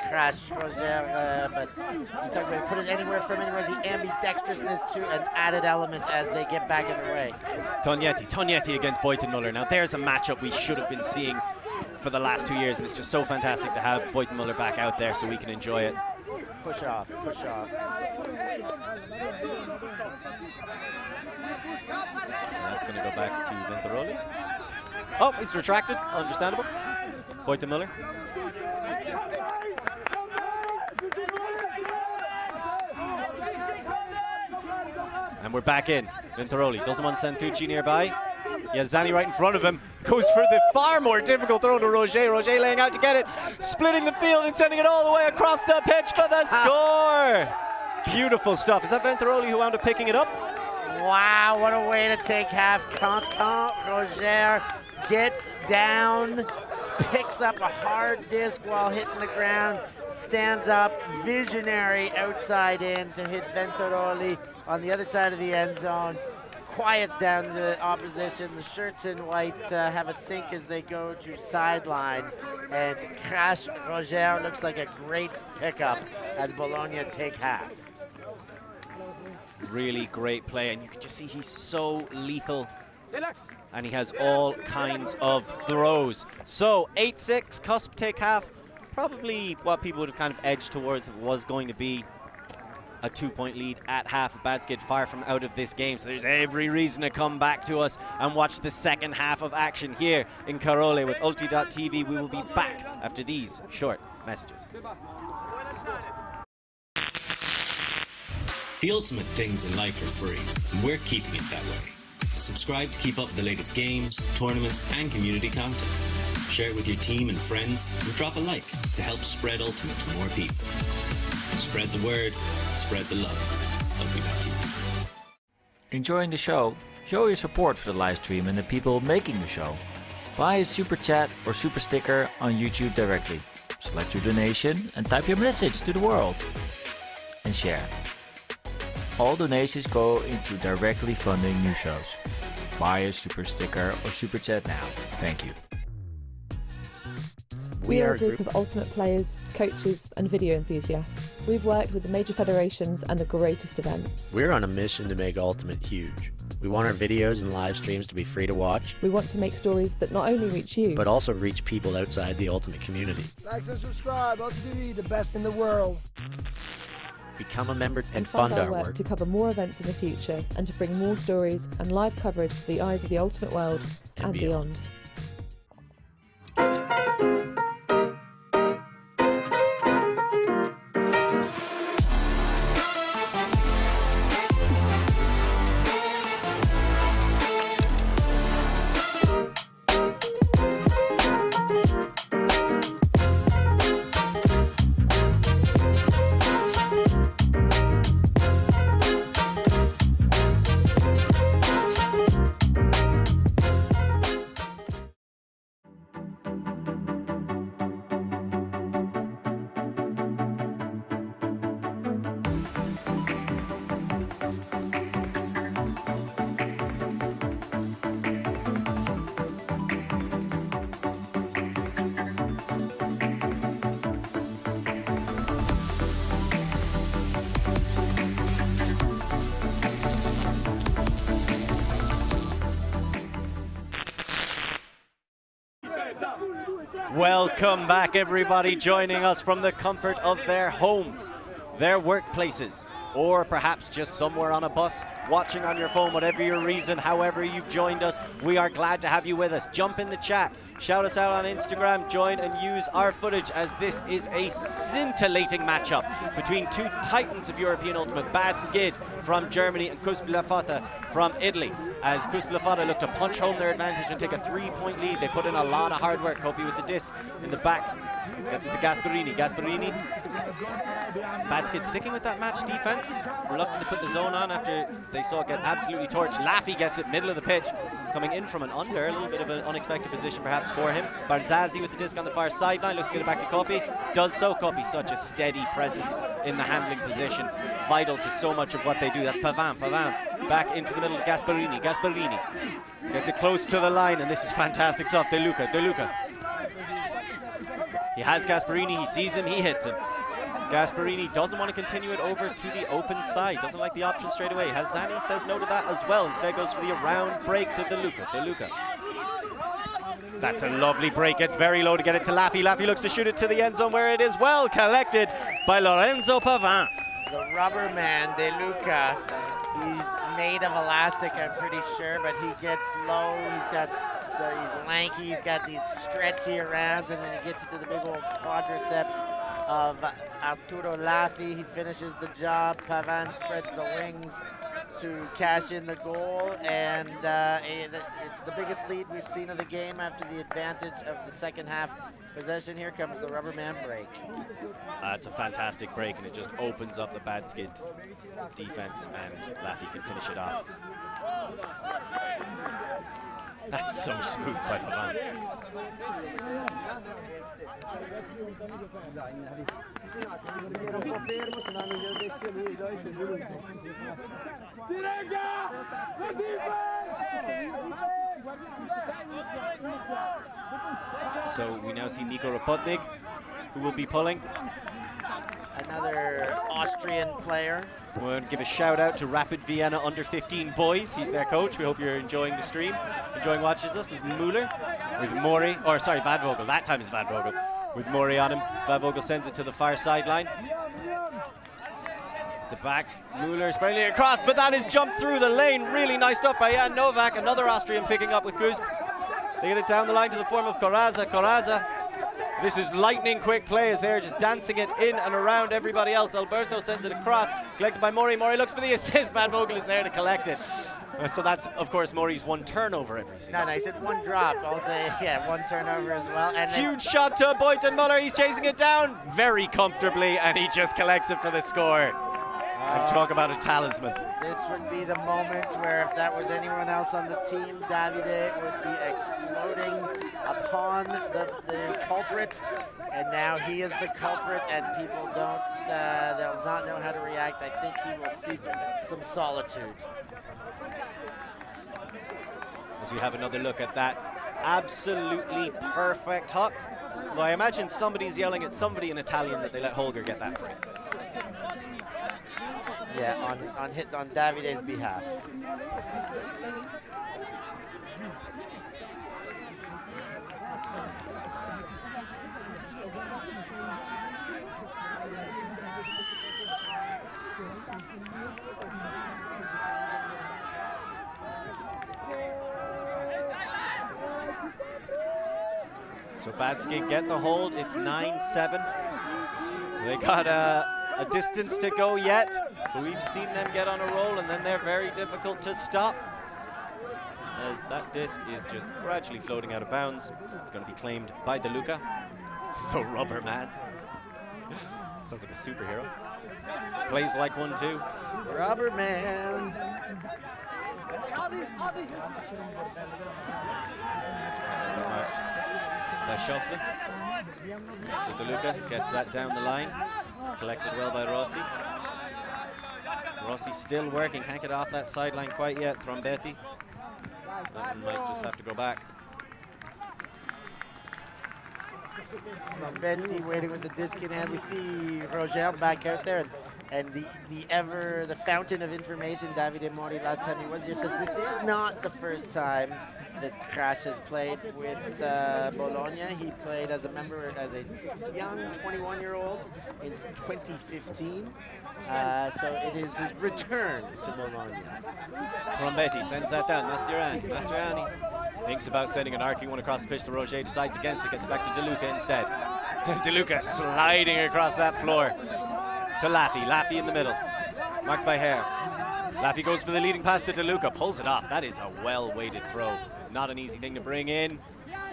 Crash Roger, but you talk about put it anywhere from anywhere. The ambidextrousness to an added element as they get back in the way. Tognetti against Buitenmuller. Now there's a matchup we should have been seeing for the last 2 years, and it's just so fantastic to have Buitenmuller back out there so we can enjoy it. Push off, push off. So that's going to go back to Venturoli. Oh, it's retracted, understandable. Buitenmuller. And we're back in. Venturoli doesn't want Santucci nearby. He has Zani right in front of him. Goes for the far more difficult throw to Roger. Roger laying out to get it. Splitting the field and sending it all the way across the pitch for the score. Beautiful stuff. Is that Venturoli who wound up picking it up? Wow, what a way to take half. Quentin Roger gets down, picks up a hard disc while hitting the ground, stands up, visionary outside in to hit Venturoli on the other side of the end zone. Quiets down the opposition. The shirts in white have a think as they go to sideline. And Crash Roger looks like a great pickup as Bologna take half. Really great play, and you can just see he's so lethal. And he has all kinds of throws. So 8-6, CUSB take half. Probably what people would have kind of edged towards was going to be a 2-point lead at half. Bad Skid far from out of this game, so there's every reason to come back to us and watch the second half of action here in Caorle with ULTI.TV. We will be back after these short messages. The ultimate things in life are free, and we're keeping it that way. Subscribe to keep up with the latest games, tournaments, and community content. Share it with your team and friends, and drop a like to help spread Ultimate to more people. Spread the word, spread the love. ULTI.TV. Enjoying the show? Show your support for the live stream and the people making the show. Buy a super chat or super sticker on YouTube directly. Select your donation and type your message to the world. And share. All donations go into directly funding new shows. Buy a super sticker or super chat now. Thank you. We are a group of Ultimate players, coaches and video enthusiasts. We've worked with the major federations and the greatest events. We're on a mission to make Ultimate huge. We want our videos and live streams to be free to watch. We want to make stories that not only reach you, but also reach people outside the Ultimate community. Like and subscribe, ULTI.TV, the best in the world. Become a member and fund our work to cover more events in the future and to bring more stories and live coverage to the eyes of the Ultimate world and beyond. Welcome back, everybody joining us from the comfort of their homes, their workplaces, or perhaps just somewhere on a bus, watching on your phone, whatever your reason, however you've joined us. We are glad to have you with us. Jump in the chat, shout us out on Instagram, join and use our footage, as this is a scintillating matchup between two titans of European Ultimate, Bad Skid from Germany and CUSB Fotta from Italy. As CUSB Fotta look to punch home their advantage and take a 3-point lead. They put in a lot of hard work. Kopi with the disc in the back. Gets it to Gasparini. Gasparini. Bad Skid sticking with that match defense. Reluctant to put the zone on after they saw it get absolutely torched. Laffy gets it middle of the pitch. Coming in from an under. A little bit of an unexpected position perhaps for him. Barzazzi with the disc on the far sideline. Looks to get it back to Kopi. Does so. Kopi, such a steady presence in the handling position. Vital to so much of what they do. That's Pavin. Pavin back into the middle to Gasparini. Gasparini gets it close to the line, and this is fantastic stuff. De Luca. De Luca. He has Gasparini. He sees him. He hits him. Gasparini doesn't want to continue it over to the open side. Doesn't like the option straight away. Hazani says no to that as well. Instead goes for the around break to De Luca. De Luca. That's a lovely break. Gets very low to get it to Laffy. Laffy looks to shoot it to the end zone, where it is well collected by Lorenzo Pavin. The rubber man, De Luca. He's made of elastic, I'm pretty sure, but he gets low. He's lanky. He's got these stretchy arounds, and then he gets it to the big old quadriceps of Arturo Laffy. He finishes the job. Pavin spreads the wings to cash in the goal, and it's the biggest lead we've seen of the game after the advantage of the second half possession. Here comes the rubber man break. It's a fantastic break, and it just opens up the Bad Skid defense, and Laffy can finish it off. That's so smooth by Pavin. So we now see Nico Rapotnik, who will be pulling. Another Austrian player. We'll give a shout out to Rapid Vienna under 15 boys. He's their coach. We hope you're enjoying the stream. Enjoying watching us. This is Muller with Mori, or sorry, Van Vogel. That time is Van Vogel with Mori on him. Van Vogel sends it to the far sideline. It's a back. Muller spraying across, but that is jumped through the lane. Really nice stuff by Jan Novak. Another Austrian picking up with CUSB. They get it down the line to the form of Corazza. Corazza. This is lightning quick play as they're just dancing it in and around everybody else. Alberto sends it across, collected by Mori. Mori looks for the assist. Van Vogel is there to collect it. So that's, of course, Mori's one turnover every season. No, he said one drop. I'll say, yeah, one turnover as well. And huge shot to Beutenmuller. He's chasing it down very comfortably, and he just collects it for the score. And talk about a talisman. This would be the moment where if that was anyone else on the team, Davide would be exploding upon the culprit. And now he is the culprit, and people don't, they'll not know how to react. I think he will seek some solitude. As we have another look at that absolutely perfect hook. Though I imagine somebody's yelling at somebody in Italian that they let Holger get that free. Yeah, on Davide's behalf. So Bad Skid get the hold. It's 9-7. They got a distance to go yet. But we've seen them get on a roll, and then they're very difficult to stop, as that disc is just gradually floating out of bounds. It's going to be claimed by De Luca, the rubber man. Sounds like a superhero. Plays like one too. Rubber man. It's going to be marked by Schauffele. So De Luca gets that down the line. Collected well by Rossi. Rossi still working, can't get off that sideline quite yet. Trombetti. That one might just have to go back. Trombetti waiting with the disc in hand. We see Rogel back out there. And and the fountain of information, Davide Mori, last time he was here, says this is not the first time that Crash has played with Bologna. He played as a member, as a young 21-year-old in 2015. So it is his return to Bologna. Trombetti sends that down. Mastroianni thinks about sending an arcing one across the pitch to Roger, decides against it, gets it back to De Luca instead. De Luca sliding across that floor to Laffy. Laffy in the middle, marked by Hare. Laffy goes for the leading pass to De Luca, pulls it off. That is a well-weighted throw. Not an easy thing to bring in.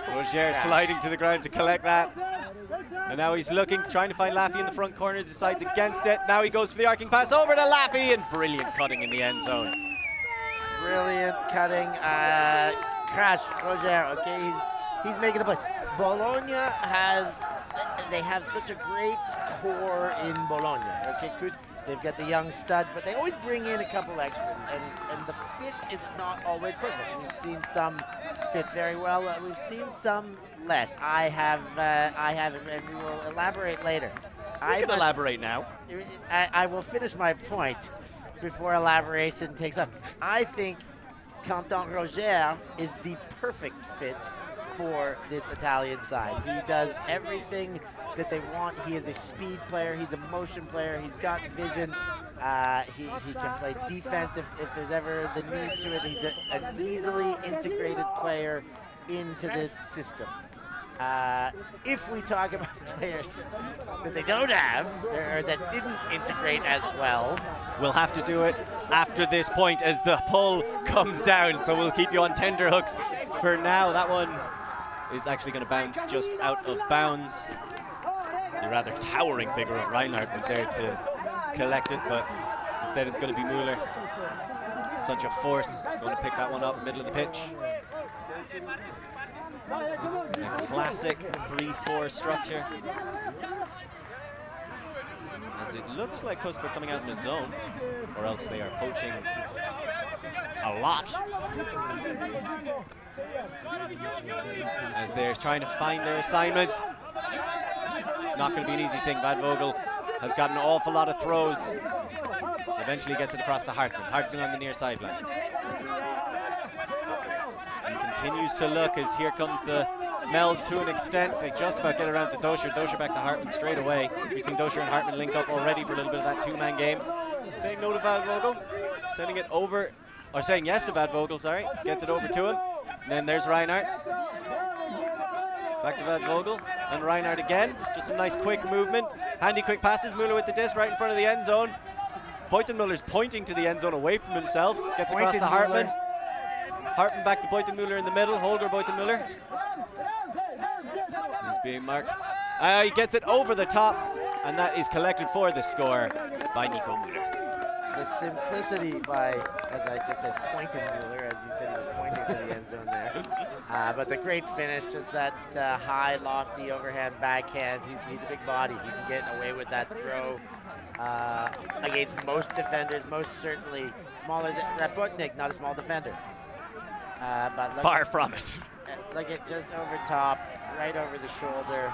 Roger sliding to the ground to collect that. And now he's looking, trying to find Laffy in the front corner, decides against it. Now he goes for the arcing pass over to Laffy, and brilliant cutting in the end zone. Brilliant cutting. Crash, Roger, okay, he's making the play. Bologna they have such a great core in Bologna, okay? They've got the young studs, but they always bring in a couple extras, and the fit is not always perfect. We've seen some fit very well. We've seen some less. I have, and we will elaborate later. We can elaborate now. I will finish my point before elaboration takes off. I think Quentin Roger is the perfect fit for this Italian side. He does everything that they want. He is a speed player. He's a motion player. He's got vision. He can play defense if there's ever the need to it. He's an easily integrated player into this system. If we talk about players that they don't have or that didn't integrate as well, we'll have to do it after this point as the pull comes down, so we'll keep you on tender hooks for now. That one is actually going to bounce just out of bounds. The rather towering figure of Reinhardt was there to collect it, but instead it's going to be Müller. Such a force, going to pick that one up, middle of the pitch. A classic 3-4 structure. As it looks like CUSB are coming out in a zone, or else they are poaching a lot. As they're trying to find their assignments. It's not going to be an easy thing. Van Vogel has got an awful lot of throws. Eventually gets it across the Hartman. Hartman on the near sideline. He continues to look as here comes the meld to an extent. They just about get around to Dosher. Dosher back to Hartman straight away. We've seen Dosher and Hartman link up already for a little bit of that two-man game. Saying no to Van Vogel. Sending it over, or saying yes to Van Vogel, sorry. Gets it over to him. And then there's Reinhardt. Back to Van Vogel. And Reinhardt again. Just some nice quick movement. Handy quick passes. Müller with the disc right in front of the end zone. Beutenmüller's pointing to the end zone away from himself. Gets across to Hartman. Hartman back to Beutenmüller in the middle. Holger Beutenmüller. He's being marked. He gets it over the top. And that is collected for the score by Nico Müller. The simplicity by, as I just said, Beutenmüller, as you said, he was pointing to the end zone there. But the great finish, just that high, lofty overhand backhand. He's a big body. He can get away with that throw against most defenders, most certainly smaller than Rapotnik, not a small defender. But far from it. Look at just over top, right over the shoulder.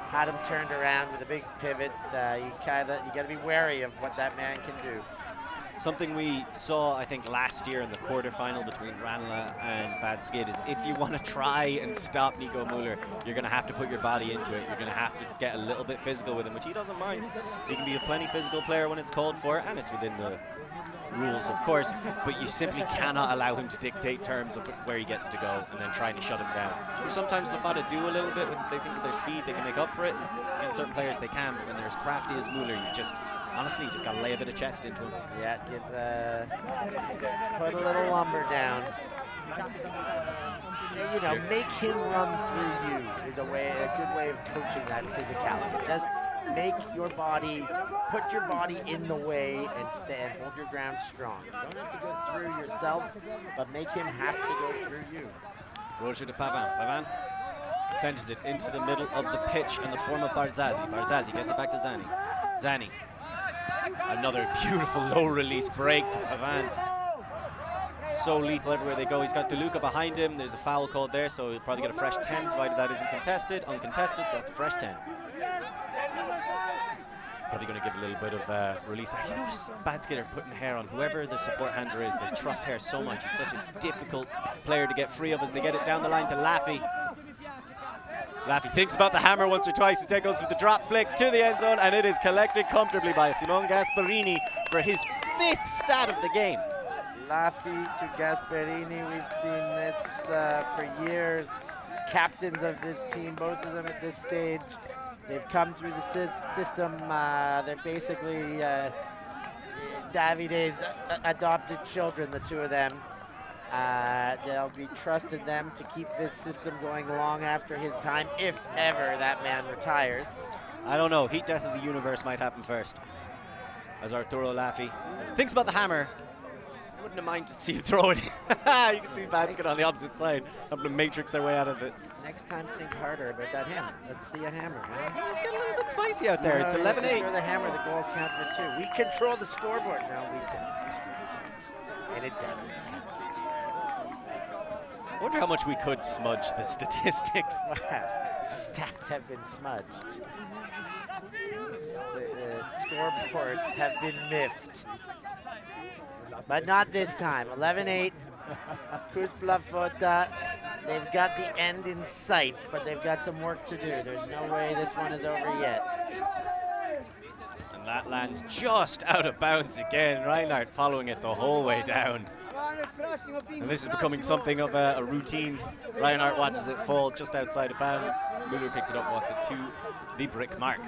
Had him turned around with a big pivot. You got to be wary of what that man can do. Something we saw, I think, last year in the quarterfinal between Ranelagh and Bad Skid is if you want to try and stop Nico Müller, you're going to have to put your body into it. You're going to have to get a little bit physical with him, which he doesn't mind. He can be a plenty physical player when it's called for, and it's within the rules, of course, but you simply cannot allow him to dictate terms of where he gets to go and then trying to shut him down. Which sometimes Fotta do a little bit. They think with their speed they can make up for it. And certain players they can, but when they're as crafty as Müller, honestly, you just got to lay a bit of chest into him. Yeah, put a little lumber down. You know, make him run through you is a good way of coaching that physicality. Just make your body, put your body in the way and stand, hold your ground strong. You don't have to go through yourself, but make him have to go through you. Roger to Pavin. Pavin sends it into the middle of the pitch in the form of Barzazzi. Barzazzi gets it back to Zani. Zani. Another beautiful low release break to Pavin. So lethal everywhere they go. He's got De Luca behind him. There's a foul called there, so he'll probably get a fresh 10, provided that isn't contested. Uncontested, so that's a fresh 10. Probably going to give a little bit of relief there. You notice Bad Skid are putting hair on whoever the support handler is. They trust hair so much. He's such a difficult player to get free of as they get it down the line to Laffy. Laffy thinks about the hammer once or twice. Instead goes with the drop flick to the end zone, and it is collected comfortably by Simone Gasparini for his 5th stat of the game. Laffy to Gasparini, we've seen this for years. Captains of this team, both of them at this stage. They've come through the system. They're basically Davide's adopted children, the two of them. They'll be trusted them to keep this system going long after his time, if ever that man retires. I don't know. Heat death of the universe might happen first. As Arturo Laffy thinks about the hammer. Wouldn't have minded to see him throw it. You can see Bad Skid on the opposite side, having to matrix their way out of it. Next time, think harder about that hammer. Let's see a hammer, man. It's getting a little bit spicy out there. It's 11-8. The hammer, the goals count for 2. We control the scoreboard. No, we don't. And it doesn't count for 2. I wonder how much we could smudge the statistics. Stats have been smudged. Scoreboards have been miffed. But not this time. 11-8. CUSB Fotta. They've got the end in sight, but they've got some work to do. There's no way this one is over yet. And that lands just out of bounds again. Reinhardt following it the whole way down. And this is becoming something of a routine. Reinhardt watches it fall just outside of bounds. Müller picks it up, walks it to the brick mark.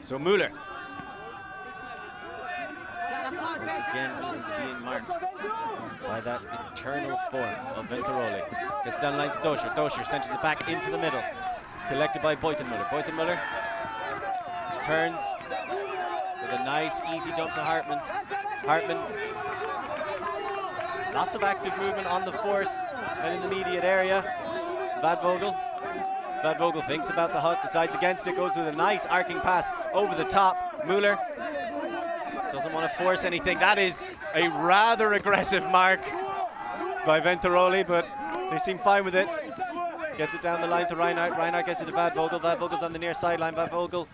So Müller. Once again, he is being marked by that eternal form of Venturoli. Gets down the line to Doscher. Doscher cinches it back into the middle. Collected by Buitenmuller. Buitenmuller turns with a nice, easy dump to Hartmann. Hartmann, lots of active movement on the force and in the immediate area. Vadvogel. Vadvogel thinks about the hut, decides against it, goes with a nice arcing pass over the top. Müller doesn't want to force anything. That is a rather aggressive mark by Venturoli, but they seem fine with it. Gets it down the line to Reinhardt. Reinhardt gets it to Vadvogel. Vadvogel's on the near sideline. Vadvogel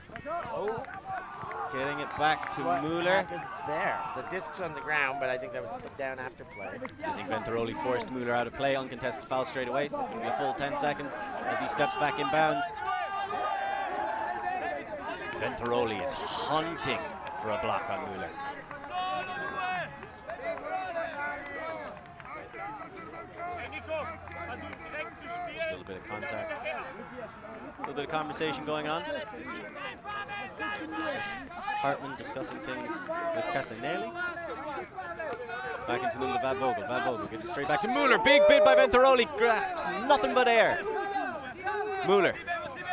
getting it back to Müller. There, the disc's on the ground, but I think that was put down after play. I think Venturoli forced Müller out of play. Uncontested foul straight away, so it's going to be a full 10 seconds as he steps back in bounds. Venturoli is hunting for a block on Müller. Just a little bit of contact. A little bit of conversation going on. Hartmann discussing things with Casanelli. Back into the middle of Vadvogel. Vadvogel gives it straight back to Müller. Big bid by Venturoli. Grasps nothing but air. Müller.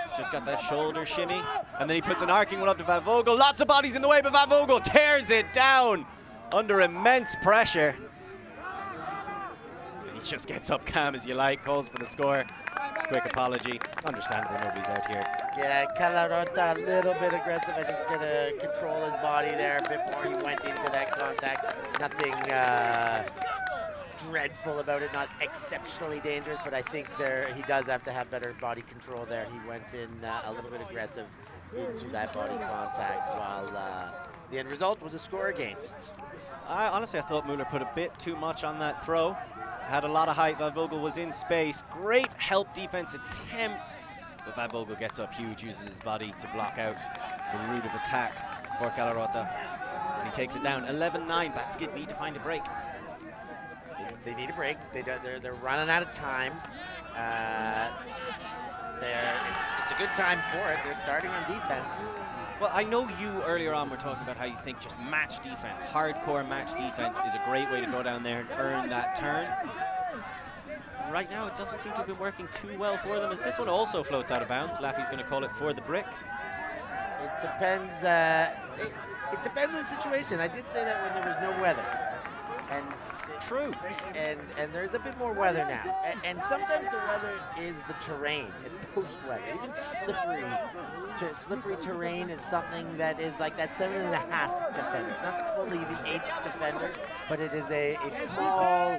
He's just got that shoulder shimmy. And then he puts an arcing one up to Vadvogel. Lots of bodies in the way, but Vadvogel tears it down under immense pressure. And he just gets up calm as you like, calls for the score. Quick apology. Understandable, nobody's out here. Yeah, Calarota a little bit aggressive. I think he's going to control his body there a bit more. He went into that contact. Nothing dreadful about it, not exceptionally dangerous, but I think he does have to have better body control there. He went in a little bit aggressive into that body contact, while the end result was a score against. Honestly, I thought Müller put a bit too much on that throw. Had a lot of height. Vadvogel was in space. Great help defense attempt. But Vadvogel gets up huge, uses his body to block out the route of attack for Calarota. And he takes it down. 11-9. Bad Skid need to find a break. They need a break. They're running out of time. It's a good time for it. They're starting on defense. Well, I know you earlier on were talking about how you think just match defense, hardcore match defense is a great way to go down there and earn that turn. Right now, it doesn't seem to have been working too well for them, as this one also floats out of bounds. Laffy's going to call it for the brick. It depends. It depends on the situation. I did say that when there was no weather. And true. And there's a bit more weather now. And sometimes the weather is the terrain. It's post-weather. Even slippery terrain is something that is like that 7.5 defender. It's not fully the 8th defender, but it is a small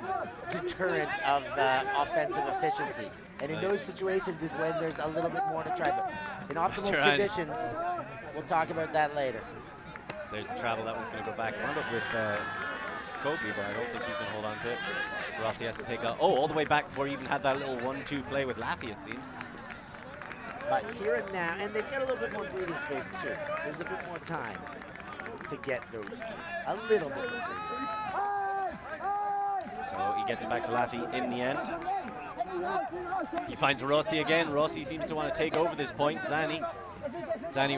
deterrent of offensive efficiency. And in those situations is when there's a little bit more to try. But in optimal conditions, We'll talk about that later. So there's the travel. That one's going to go back. Wound up with Kobe, but I don't think he's going to hold on to it. Rossi has to take all the way back before he even had that little 1-2 play with Laffy, it seems. But here and now, and they've got a little bit more breathing space too. There's a bit more time to get those two. A little bit more breathing space. So he gets it back to Laffy in the end. He finds Rossi again. Rossi seems to want to take over this point. Zani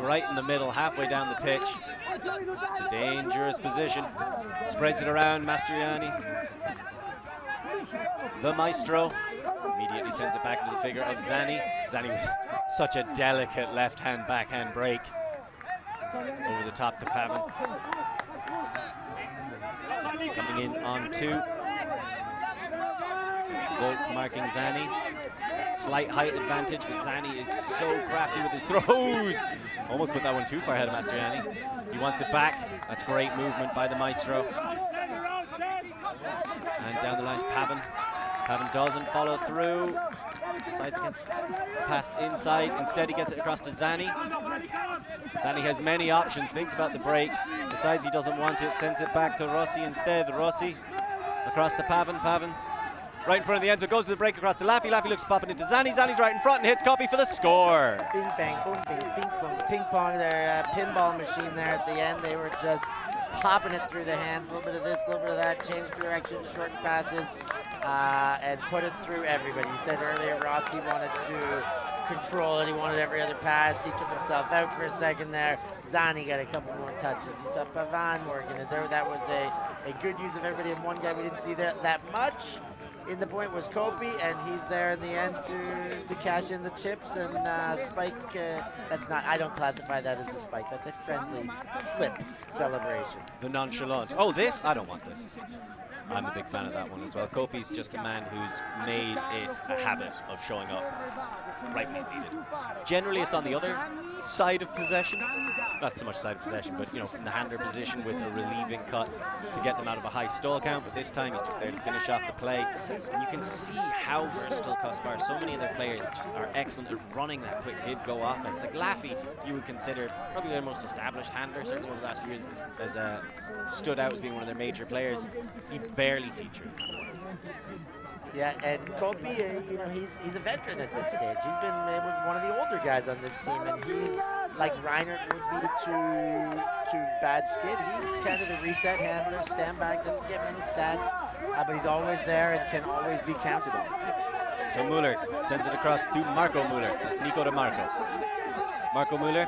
right in the middle, halfway down the pitch. It's a dangerous position. Spreads it around, Mastroianni. The maestro immediately sends it back into the figure of Zani. Zani with such a delicate left-hand, backhand break. Over the top to Pavan. Coming in on 2. Volk marking Zani. Slight height advantage, but Zani is so crafty with his throws. Almost put that one too far ahead of Mastroianni. He wants it back. That's great movement by the maestro. And down the line to Pavan. Pavan doesn't follow through. Decides against pass inside. Instead, he gets it across to Zani. Zani has many options, thinks about the break, decides he doesn't want it, sends it back to Rossi instead. Rossi across to Pavan. Pavan right in front of the end, so goes to the break across to Laffy. Laffy looks to pop it into Zani. Zani's right in front and hits Coffee for the score. Bing, bang, boom, bing, bing, boom. Ping pong, their pinball machine there at the end. They were just popping it through the hands. A little bit of this, a little bit of that. Change direction, short passes, and put it through everybody. You said earlier Rossi wanted to control it. He wanted every other pass. He took himself out for a second there. Zani got a couple more touches. You saw Pavan working it there. That was a good use of everybody. And one guy we didn't see that much in the point was Kopi, and he's there in the end to cash in the chips. And Spike, that's not, I don't classify that as a spike. That's a friendly flip celebration. The nonchalant. Oh, this? I don't want this. I'm a big fan of that one as well. Kopi's just a man who's made it a habit of showing up right when he's needed. Generally, it's on the other side of possession. Not so much side of possession, but, you know, from the hander position with a relieving cut to get them out of a high stall count. But this time, he's just there to finish off the play. And you can see how versatile CUSB are. So many of their players just are excellent at running that quick give-go offense. Like Laffy, you would consider probably their most established handler, certainly over the last few years, has stood out as being one of their major players. He barely featured. Yeah, and Kopi, you know, he's a veteran at this stage. He's been one of the older guys on this team, and he's like Reinert would be to Bad Skid. He's kind of the reset handler, stand back, doesn't get many stats, but he's always there and can always be counted on. So Muller sends it across to Marco Muller. It's Nico to Marco. Marco Muller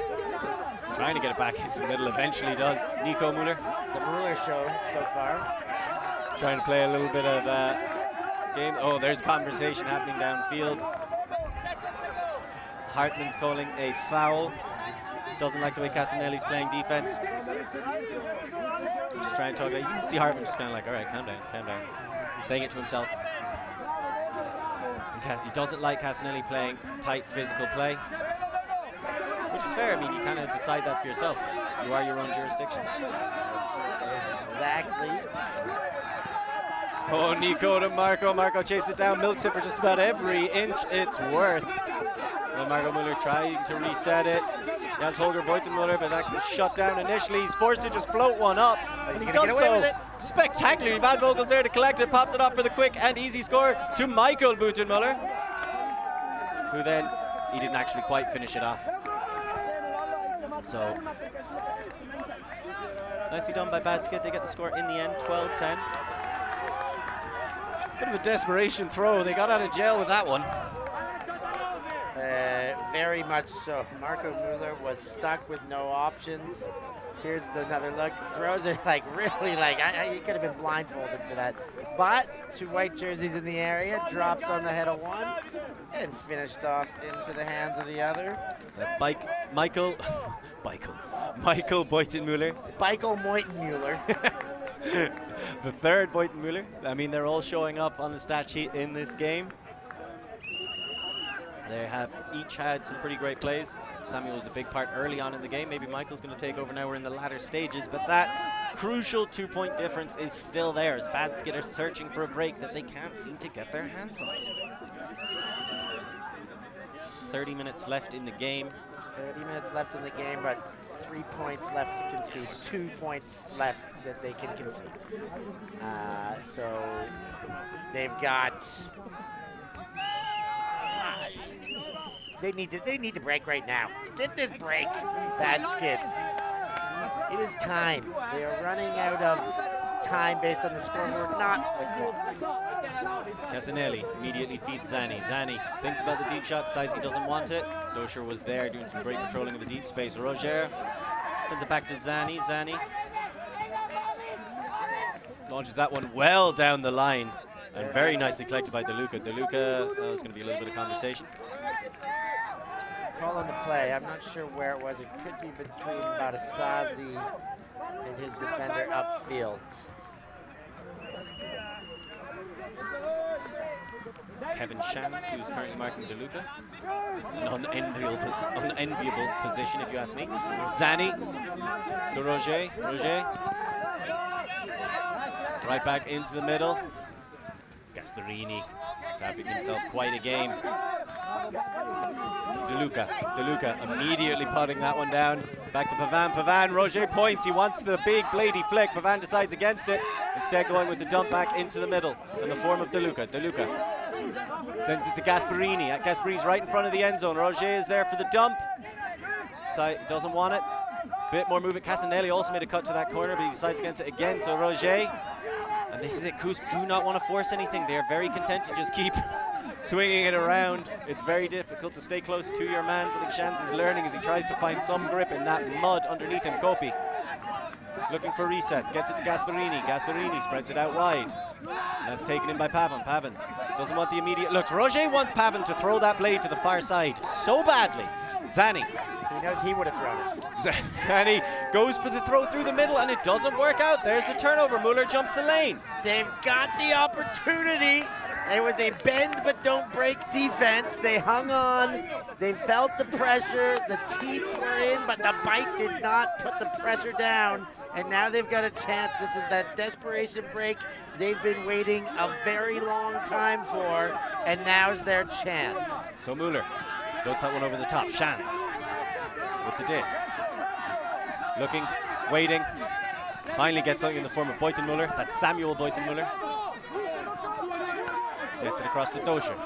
trying to get it back into the middle, eventually does. Nico Muller. The Muller show so far. Trying to play a little bit of game. Oh, there's conversation happening downfield. Hartman's calling a foul. Doesn't like the way Casanelli's playing defense. Just trying to talk. You can see Hartman just kind of like, all right, calm down, saying it to himself. And he doesn't like Casanelli playing tight physical play, which is fair. I mean, you kind of decide that for yourself. You are your own jurisdiction. Exactly. Oh, Nico to Marco. Marco chases it down, milks it for just about every inch it's worth. And Marco Muller trying to reset it. He has Holger Beutenmuller, but that was shut down initially. He's forced to just float one up. And he does so spectacularly. Van Vogel's there to collect it, pops it off for the quick and easy score to Michael Beutenmuller, who then, he didn't actually quite finish it off. So, nicely done by Bad Skid. They get the score in the end, 12-10. Bit of a desperation throw. They got out of jail with that one. Very much so. Marco Muller was stuck with no options. Here's another look. Throws it like really like, he could have been blindfolded for that. But two white jerseys in the area, drops on the head of one, and finished off into the hands of the other. So that's Michael Beutenmuller. Michael Beutenmuller. The third Beutenmuller. I mean, they're all showing up on the stat sheet in this game. They have each had some pretty great plays. Samuel was a big part early on in the game. Maybe Michael's going to take over now. We're in the latter stages, but that crucial 2-point difference is still there as Bad Skid are searching for a break that they can't seem to get their hands on. 30 minutes left in the game. 30 minutes left in the game, but 3 points left to concede, 2 points left that they can concede. So they've got. They need to break right now. Get this break, Bad Skid. It is time. They are running out of time based on the scoreboard, not the clock. Casanelli immediately feeds Zani. Zani thinks about the deep shot, decides he doesn't want it. Dosher was there doing some great patrolling of the deep space. Roger sends it back to Zani. Zani launches that one well down the line and very nicely collected by DeLuca. DeLuca, there's going to be a little bit of conversation. Call on the play. I'm not sure where it was. It could be between Barasazi and his defender upfield. It's Kevin Shans who's currently marking DeLuca. An unenviable position, if you ask me. Zani to Roger. Roger. Right back into the middle. Gasparini is having himself quite a game. DeLuca immediately putting that one down. Back to Pavan. Pavan, Roger points. He wants the big blady flick. Pavan decides against it. Instead going with the dump back into the middle in the form of DeLuca. DeLuca sends it to Gasparini. Gasparini's right in front of the end zone. Roger is there for the dump. Doesn't want it. Bit more movement. Casanelli also made a cut to that corner, but he decides against it again. So Roger. And this is it. CUSB do not want to force anything. They are very content to just keep swinging it around. It's very difficult to stay close to your man. I think Shans is learning as he tries to find some grip in that mud underneath him. Kopi looking for resets. Gets it to Gasparini. Gasparini spreads it out wide. And that's taken in by Pavan. Pavan doesn't want the immediate looks. Roger wants Pavan to throw that blade to the far side so badly. Zani. He knows he would have thrown it. Zani goes for the throw through the middle and it doesn't work out. There's the turnover. Muller jumps the lane. They've got the opportunity. It was a bend but don't break defense. They hung on. They felt the pressure. The teeth were in, but the bite did not put the pressure down. And now they've got a chance. This is that desperation break they've been waiting a very long time for, and now's their chance. So Muller floats that one over the top. Shans with the disc. He's looking, waiting. Finally gets something in the form of Beutenmuller. That's Samuel Beutenmuller. Gets it across to Doscher.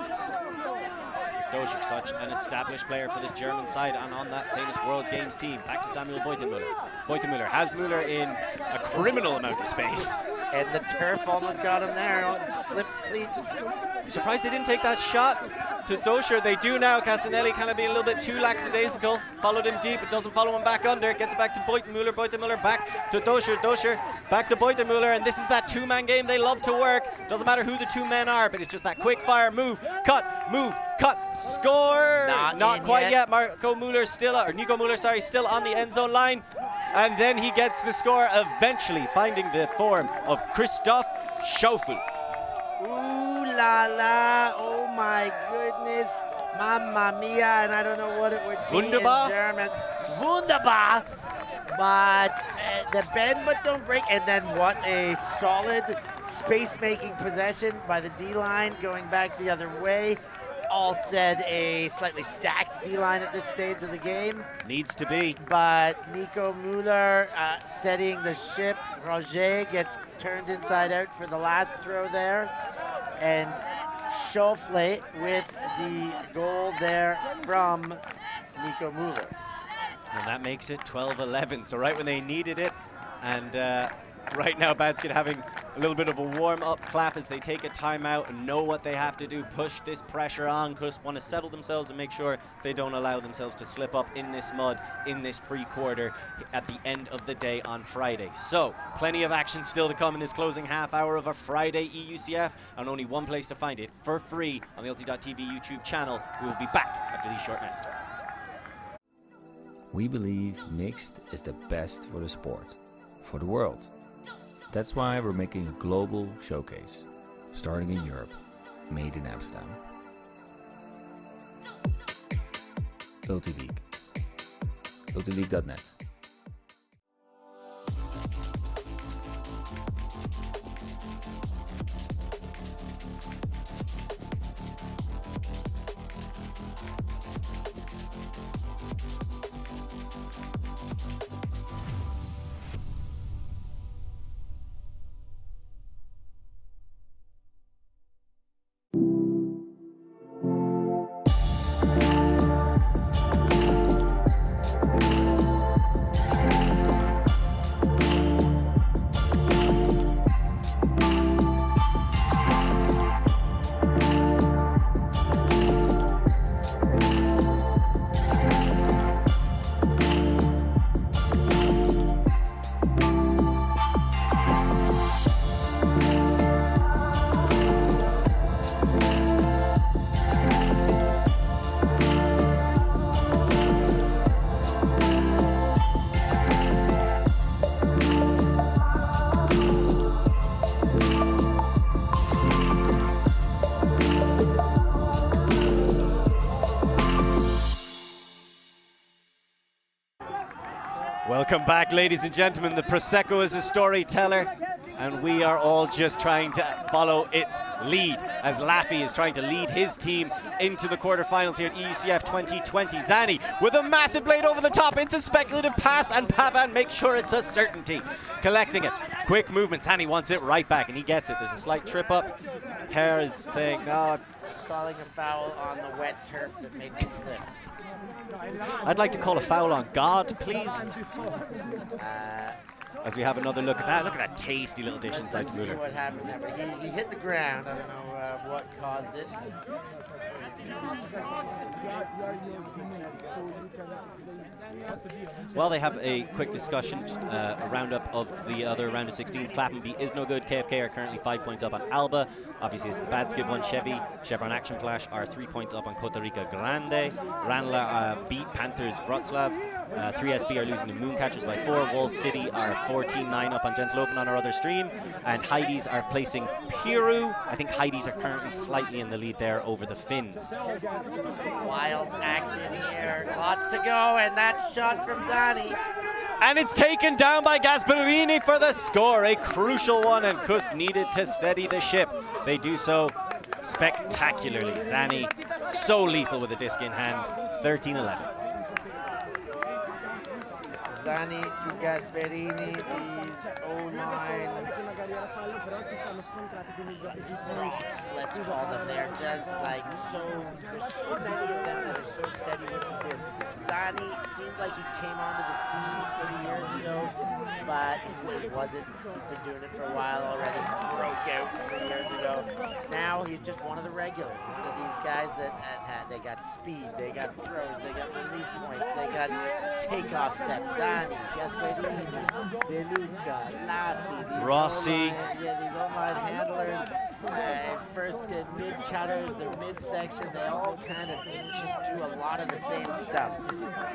Doscher, such an established player for this German side and on that famous World Games team. Back to Samuel Beutenmuller. Beutenmuller has Muller in a criminal amount of space. And the turf almost got him there. Oh, slipped cleats. I'm surprised they didn't take that shot to Doscher. They do now. Casanelli kind of being a little bit too lackadaisical. Followed him deep, but doesn't follow him back under. Gets it back to Beutenmuller. Beutenmuller back to Doscher. Doscher back to Beutenmuller. And this is that two-man game they love to work. Doesn't matter who the two men are, but it's just that quick fire move, cut, score. Not quite yet. Nico Muller still on the end zone line. And then he gets the score, eventually finding the form of Christoph Schaufel. Ooh la la, oh my goodness, mamma mia, and I don't know what it would be Wunderbar. in German. Wunderbar, but the bend but don't break, and then what a solid space-making possession by the D-line going back the other way. All said, a slightly stacked D-line at this stage of the game. Needs to be. But Nico Muller steadying the ship. Roger gets turned inside out for the last throw there. And Schaufel with the goal there from Nico Muller. And that makes it 12-11. So right when they needed it, and right now Badskid having a little bit of a warm-up clap as they take a timeout and know what they have to do, push this pressure on. CUSB want to settle themselves and make sure they don't allow themselves to slip up in this mud in this pre-quarter at the end of the day on Friday. So plenty of action still to come in this closing half hour of a Friday EUCF, and only one place to find it for free on the ULTI.TV YouTube channel. We will be back after these short messages. We believe mixed is the best for the sport, for the world. That's why we're making a global showcase, starting in Europe, made in Amsterdam. ULTI League. ULTILeague.net. Welcome back, ladies and gentlemen. The Prosecco is a storyteller, and we are all just trying to follow its lead as Laffy is trying to lead his team into the quarterfinals here at EUCF 2020. Zani with a massive blade over the top. It's a speculative pass, and Pavan makes sure it's a certainty. Collecting it. Quick movement. Zani wants it right back, and he gets it. There's a slight trip up. Hare is saying, no. Calling a foul on the wet turf that made me slip. I'd like to call a foul on God, please. As we have another look at that. Look at that tasty little dish inside Let's the see Muller. what happened there. But he hit the ground. I don't know what caused it. While they have a quick discussion, just a roundup of the other round of 16s. Claphamby is no good. KFK are currently 5 points up on Alba. Obviously, it's the bad skid one. Chevron Action Flash are 3 points up on Costa Rica Grande. Ranelagh beat Panthers Wroclaw. 3SB are losing to Mooncatchers by 4. Wall City are 14-9 up on Gentle Open on our other stream. And Heidi's are placing Piru. I think Heidi's are currently slightly in the lead there over the Finns. Wild action here. Lots to go, and that shot from Zani. And it's taken down by Gasparini for the score. A crucial one, and CUSB needed to steady the ship. They do so spectacularly. Zani so lethal with a disc in hand. 13-11. Zani to Gasparini, these O-line rocks, let's call them. They're just like there's so many of them that are so steady with the disc. Zani seemed like he came onto the scene 3 years ago, but he wasn't. He'd been doing it for a while already. He broke out 3 years ago. Now he's just one of the regulars, one of these guys that they got speed, they got throws, they got release points, they got takeoff steps. Zani, Gasparini, De Luca, Laffy, Rossi. These online handlers, first mid-cutters, their mid-section, they all kind of just do a lot of the same stuff.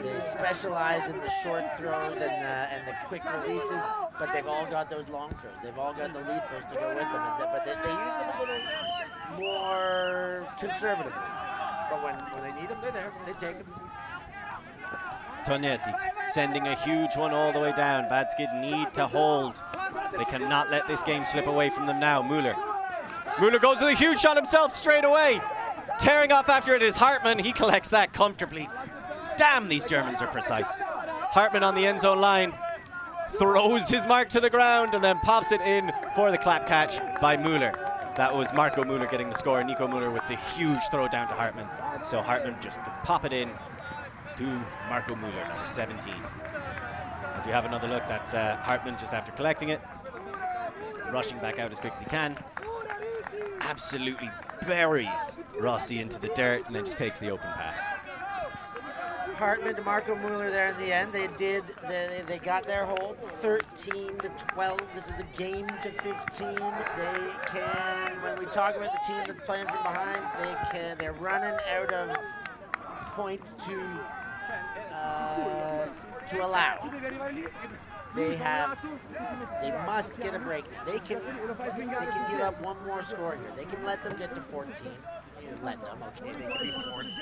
They specialize in the short throws and the quick releases, but they've all got those long throws. They've all got the lethals to go with them, but they use them a little more conservatively. But when they need them, they're there. They take them. Tonetti sending a huge one all the way down. Bad Skid need to hold. They cannot let this game slip away from them now. Muller goes with a huge shot himself straight away. Tearing off after it is Hartmann. He collects that comfortably. Damn, these Germans are precise. Hartmann on the end zone line. Throws his mark to the ground and then pops it in for the clap catch by Muller. That was Marco Muller getting the score. Nico Muller with the huge throw down to Hartmann. So Hartmann just could pop it in to Marco Muller, number 17. As we have another look, that's Hartmann just after collecting it. Rushing back out as quick as he can. Absolutely buries Rossi into the dirt and then just takes the open pass. Hartmann to Marco Muller there in the end. They got their hold 13-12. This is a game to 15. They can, when we talk about the team that's playing from behind, they're running out of points to allow. They must get a break now. They can give up one more score here. They can let them get to 14. Let them, okay, they can be forced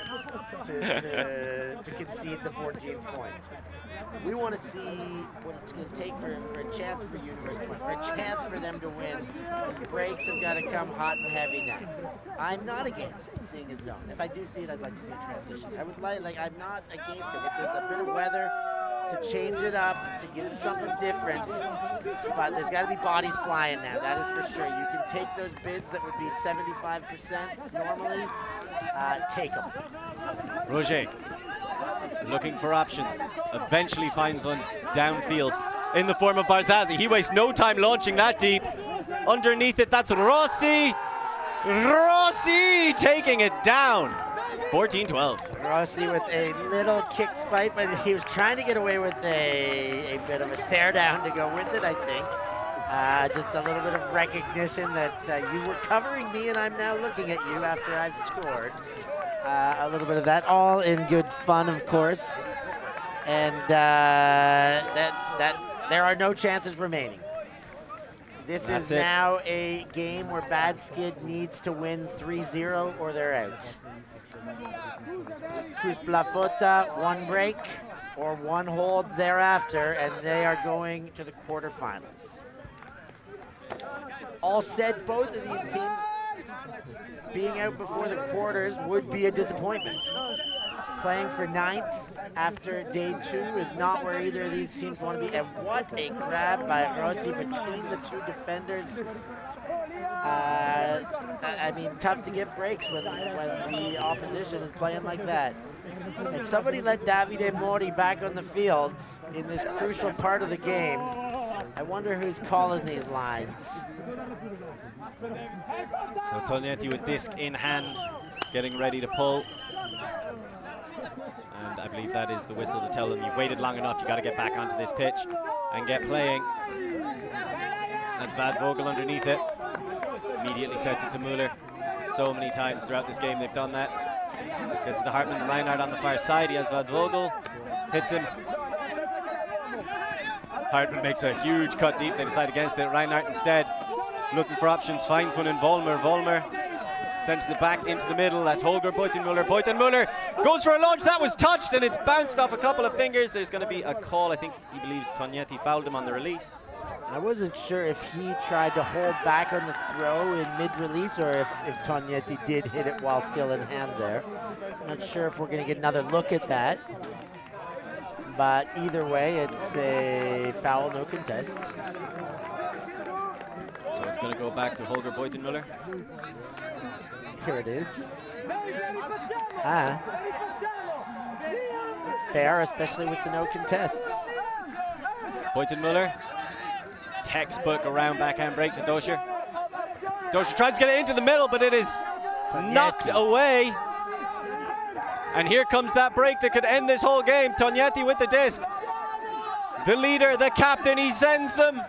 to concede the 14th point. We want to see what it's going to take for a chance for University Point, for a chance for them to win. These breaks have got to come hot and heavy now. I'm not against seeing a zone. If I do see it, I'd like to see a transition. I would like I'm not against it. If there's a bit of weather to change it up, to give them something different, but there's got to be bodies flying now, that is for sure. You can take those bids that would be 75% normally, take them. Roger looking for options, eventually finds one downfield in the form of Barzazzi. He wastes no time launching that deep. Underneath it, that's Rossi. Rossi taking it down. 14-12. Rossi with a little kick spike, but he was trying to get away with a bit of a stare down to go with it, I think. Just a little bit of recognition that you were covering me and I'm now looking at you after I've scored. A little bit of that, all in good fun, of course. And there are no chances remaining. This is now a game where Bad Skid needs to win 3-0 or they're out. CUSB Fotta, one break. or one hold thereafter, and they are going to the quarterfinals. All said, both of these teams being out before the quarters would be a disappointment. Playing for 9th after day 2 is not where either of these teams want to be. And what a grab by Rossi between the two defenders. I mean, tough to get breaks when the opposition is playing like that. And somebody let Davide Mori back on the field in this crucial part of the game. I wonder who's calling these lines. So Tognetti with disc in hand, getting ready to pull. And I believe that is the whistle to tell them you've waited long enough, you got to get back onto this pitch and get playing. That's Vad Vogel underneath it. Immediately sets it to Müller. So many times throughout this game they've done that. Gets to Hartmann, Reinhardt on the far side. He has Vad Vogel, hits him. Hartmann makes a huge cut deep. They decide against it. Reinhardt instead looking for options, finds one in Vollmer. Vollmer sends it back into the middle. That's Holger Beutenmüller. Beutenmüller goes for a launch. That was touched and it's bounced off a couple of fingers. There's going to be a call. I think he believes Tognetti fouled him on the release. I wasn't sure if he tried to hold back on the throw in mid-release or if Tognetti did hit it while still in hand there. I'm not sure if we're going to get another look at that. But either way, it's a foul, no contest. So it's going to go back to Holger Beutenmüller. Here it is. Fair, especially with the no contest. Beutenmüller, textbook around backhand break to Doscher. Doscher tries to get it into the middle, but it is knocked away. And here comes that break that could end this whole game. Tognetti with the disc. The leader, the captain, he sends them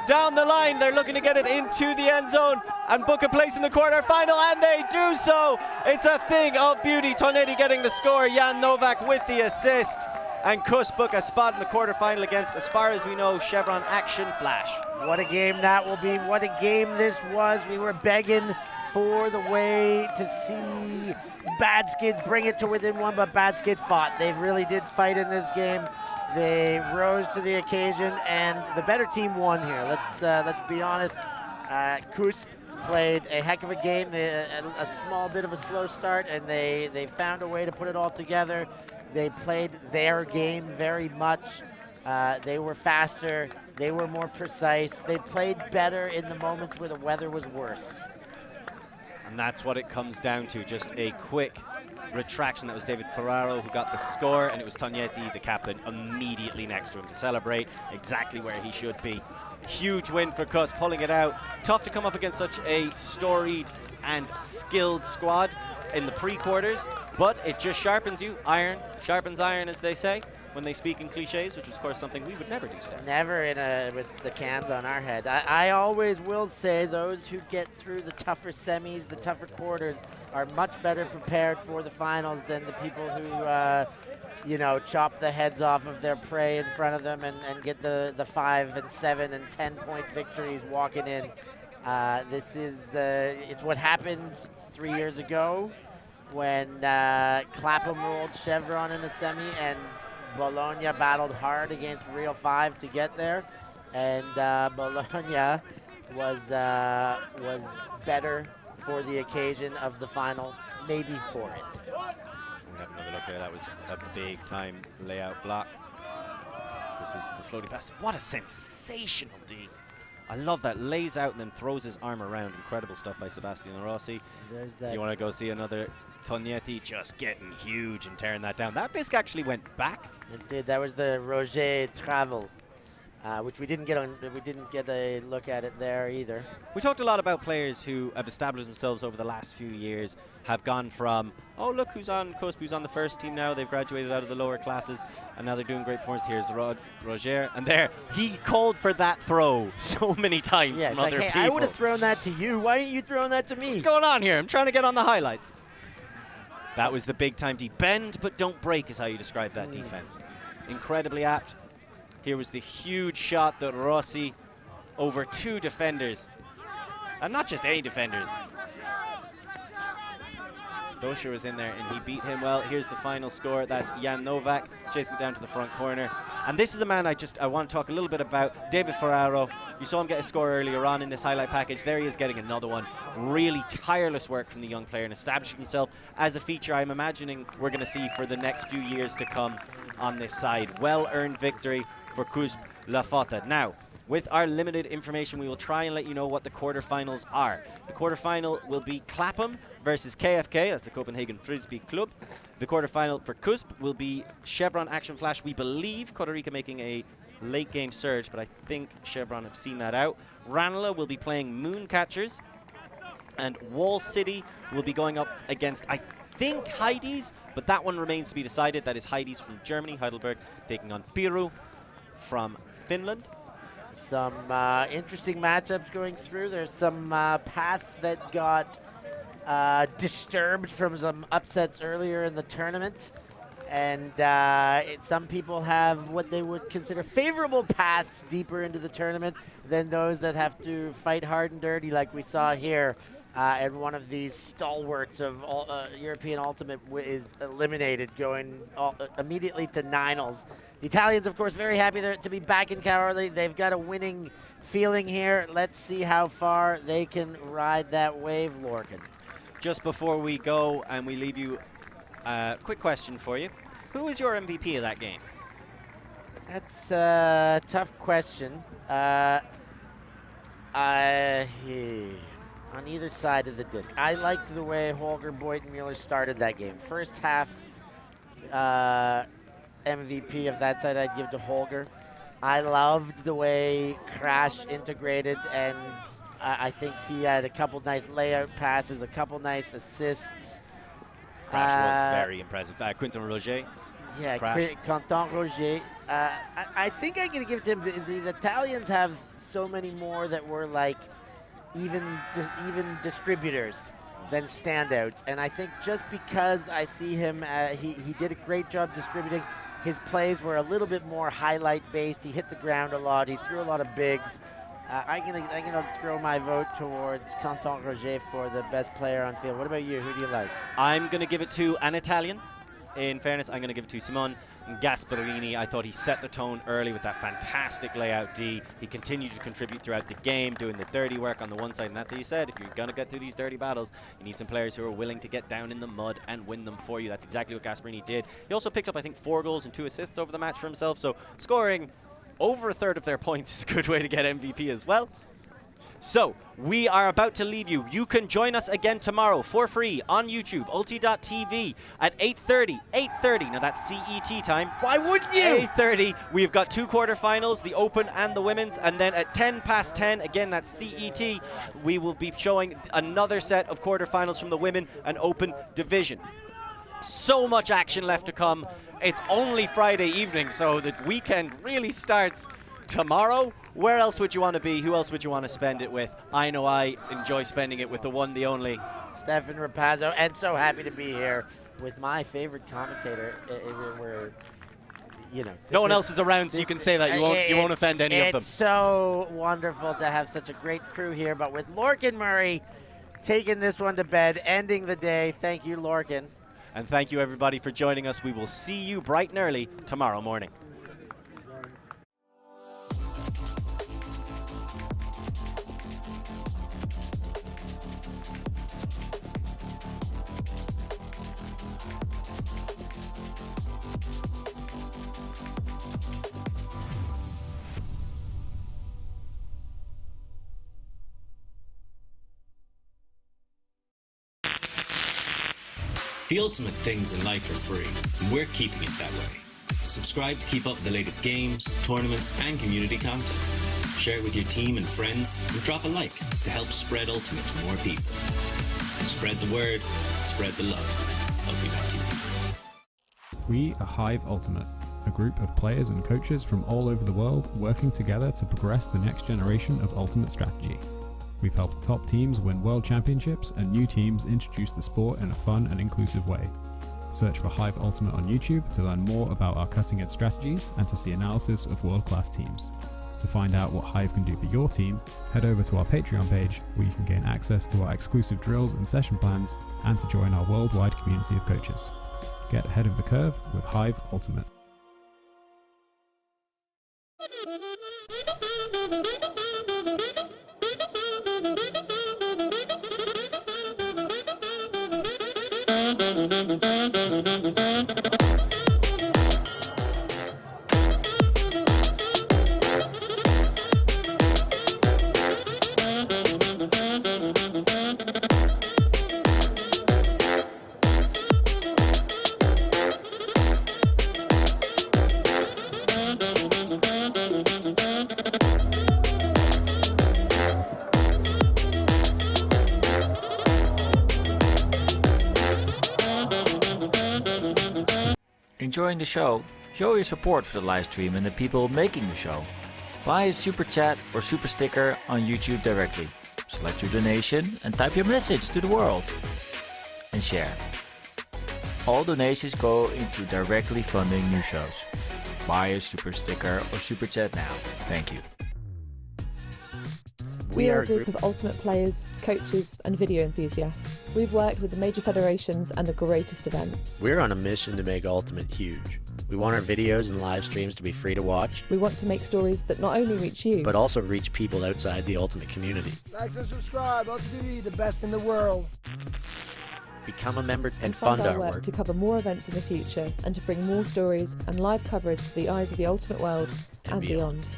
down the line. They're looking to get it into the end zone and book a place in the quarterfinal, and they do so. It's a thing of beauty. Tognetti getting the score, Jan Novak with the assist, and CUSB book a spot in the quarterfinal against, as far as we know, Chevron Action Flash. What a game that will be. What a game this was. We were begging for the way to see Bad Skid bring it to within one, but Bad Skid fought. They really did fight in this game. They rose to the occasion, and the better team won here. Let's be honest. CUSB played a heck of a game. A small bit of a slow start, and they found a way to put it all together. They played their game very much. They were faster. They were more precise. They played better in the moments where the weather was worse. And that's what it comes down to, just a quick retraction. That was David Ferraro who got the score, and it was Tognetti, the captain, immediately next to him to celebrate, exactly where he should be. Huge win for CUSB, pulling it out. Tough to come up against such a storied and skilled squad in the pre-quarters, but it just sharpens you. Iron sharpens iron, as they say, when they speak in cliches, which is, of course, something we would never do, Steph. Never with the cans on our head. I always will say those who get through the tougher semis, the tougher quarters, are much better prepared for the finals than the people who, chop the heads off of their prey in front of them and get the 5 and 7 and 10-point victories walking in. This is it's what happened 3 years ago when Clapham rolled Chevron in a semi and Bologna battled hard against Real 5 to get there, and Bologna was better for the occasion of the final, maybe for it. We have another look there. That was a big-time layout block. This was the floating pass. What a sensational D. I love that. Lays out and then throws his arm around. Incredible stuff by Sebastiano Rossi. There's that. You want to go see another Tognetti just getting huge and tearing that down. That disc actually went back. It did. That was the Roger Travel, which we didn't get a look at it there either. We talked a lot about players who have established themselves over the last few years, have gone from, oh, look who's on CUSB, who's on the first team now. They've graduated out of the lower classes, and now they're doing great performance. Here's Roger, and there, he called for that throw so many times from other people. I would have thrown that to you. Why aren't you throwing that to me? What's going on here? I'm trying to get on the highlights. That was the big-time D. Bend, but don't break is how you describe that defense. Incredibly apt. Here was the huge shot that Rossi over 2 defenders. And not just any defenders. Dosher was in there and he beat him well. Here's the final score. That's Jan Novak chasing down to the front corner. And this is a man I want to talk a little bit about, David Ferraro. You saw him get a score earlier on in this highlight package. There he is getting another one. Really tireless work from the young player and establishing himself as a feature I'm imagining we're going to see for the next few years to come on this side. Well-earned victory for CUSB La Fotta. Now, with our limited information, we will try and let you know what the quarterfinals are. The quarterfinal will be Clapham versus KFK, that's the Copenhagen Frisbee Club. The quarterfinal for CUSB will be Chevron Action Flash. We believe Costa Rica making a late game surge, but I think Chevron have seen that out. Ranelagh will be playing Mooncatchers, and Wall City will be going up against, I think, Heidi's, but that one remains to be decided. That is Heidi's from Germany, Heidelberg, taking on Piru from Finland. Some interesting matchups going through. There's some paths that got disturbed from some upsets earlier in the tournament. And some people have what they would consider favorable paths deeper into the tournament than those that have to fight hard and dirty like we saw here. And one of these stalwarts of European Ultimate is eliminated, going immediately to Ninals. The Italians, of course, very happy to be back in Caorle. They've got a winning feeling here. Let's see how far they can ride that wave, Lorcan. Just before we go and we leave you, quick question for you. Who was your MVP of that game? That's a tough question. On either side of the disc. I liked the way Holger Beutenmuller started that game. First half MVP of that side I'd give to Holger. I loved the way Crash integrated, and I think he had a couple nice layout passes, a couple nice assists. Crash was very impressive. Quentin Roger. Yeah, Quentin Roger. I think I'm going to give it to him. The Italians have so many more that were like even distributors than standouts, and I think just because I see him, he did a great job distributing. His plays were a little bit more highlight-based. He hit the ground a lot. He threw a lot of bigs. I'm gonna throw my vote towards Quentin Roger for the best player on field. What about you? Who do you like? I'm going to give it to an Italian. In fairness, I'm going to give it to Simone Gasparini. I thought he set the tone early with that fantastic layout D. He continued to contribute throughout the game, doing the dirty work on the one side, and that's what he said. If you're going to get through these dirty battles, you need some players who are willing to get down in the mud and win them for you. That's exactly what Gasparini did. He also picked up, I think, 4 goals and 2 assists over the match for himself, so scoring over a third of their points is a good way to get MVP as well. So, we are about to leave you. You can join us again tomorrow for free on YouTube, ULTI.TV at 8:30. Now that's CET time. Why wouldn't you? 8:30. We've got 2 quarterfinals, the Open and the Women's, and then at 10:10, again that's CET, we will be showing another set of quarterfinals from the Women and Open division. So much action left to come. It's only Friday evening, so the weekend really starts tomorrow. Where else would you want to be? Who else would you want to spend it with? I know I enjoy spending it with the one, the only Stefan Rapazzo, and so happy to be here with my favorite commentator. No one else is around, so you can say that. You won't offend any of them. It's so wonderful to have such a great crew here, but with Lorcan Murray taking this one to bed, ending the day. Thank you, Lorcan. And thank you, everybody, for joining us. We will see you bright and early tomorrow morning. The ultimate things in life are free, and we're keeping it that way. Subscribe to keep up with the latest games, tournaments, and community content. Share it with your team and friends, and drop a like to help spread Ultimate to more people. Spread the word, spread the love. ULTI.TV. We are Hive Ultimate, a group of players and coaches from all over the world working together to progress the next generation of Ultimate strategy. We've helped top teams win world championships and new teams introduce the sport in a fun and inclusive way. Search for Hive Ultimate on YouTube to learn more about our cutting-edge strategies and to see analysis of world-class teams. To find out what Hive can do for your team, head over to our Patreon page where you can gain access to our exclusive drills and session plans and to join our worldwide community of coaches. Get ahead of the curve with Hive Ultimate. Enjoying the show? Show your support for the live stream and the people making the show. Buy a super chat or super sticker on YouTube directly. Select your donation and type your message to the world. And share. All donations go into directly funding new shows. Buy a super sticker or super chat now. Thank you. We are a group of Ultimate players, coaches and video enthusiasts. We've worked with the major federations and the greatest events. We're on a mission to make Ultimate huge. We want our videos and live streams to be free to watch. We want to make stories that not only reach you, but also reach people outside the Ultimate community. Like and subscribe, ULTI.TV, the best in the world. Become a member and fund fund our our work work. to cover more events in the future and to bring more stories and live coverage to the eyes of the Ultimate world and beyond.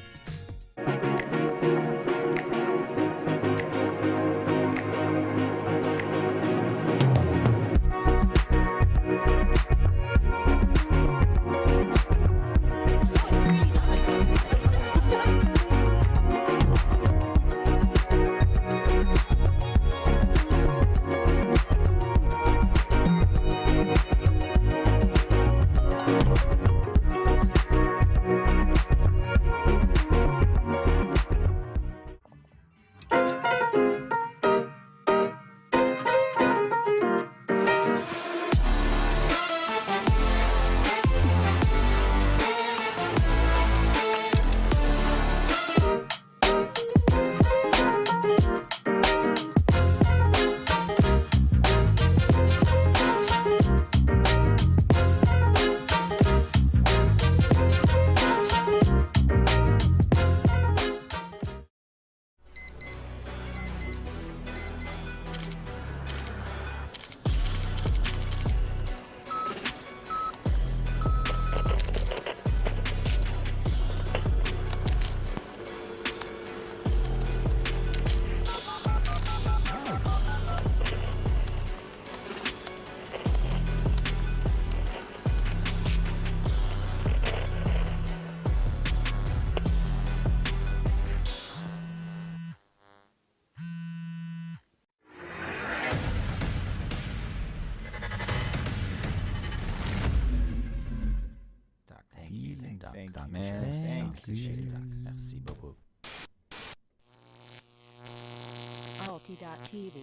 Merci beaucoup. ULTI.TV.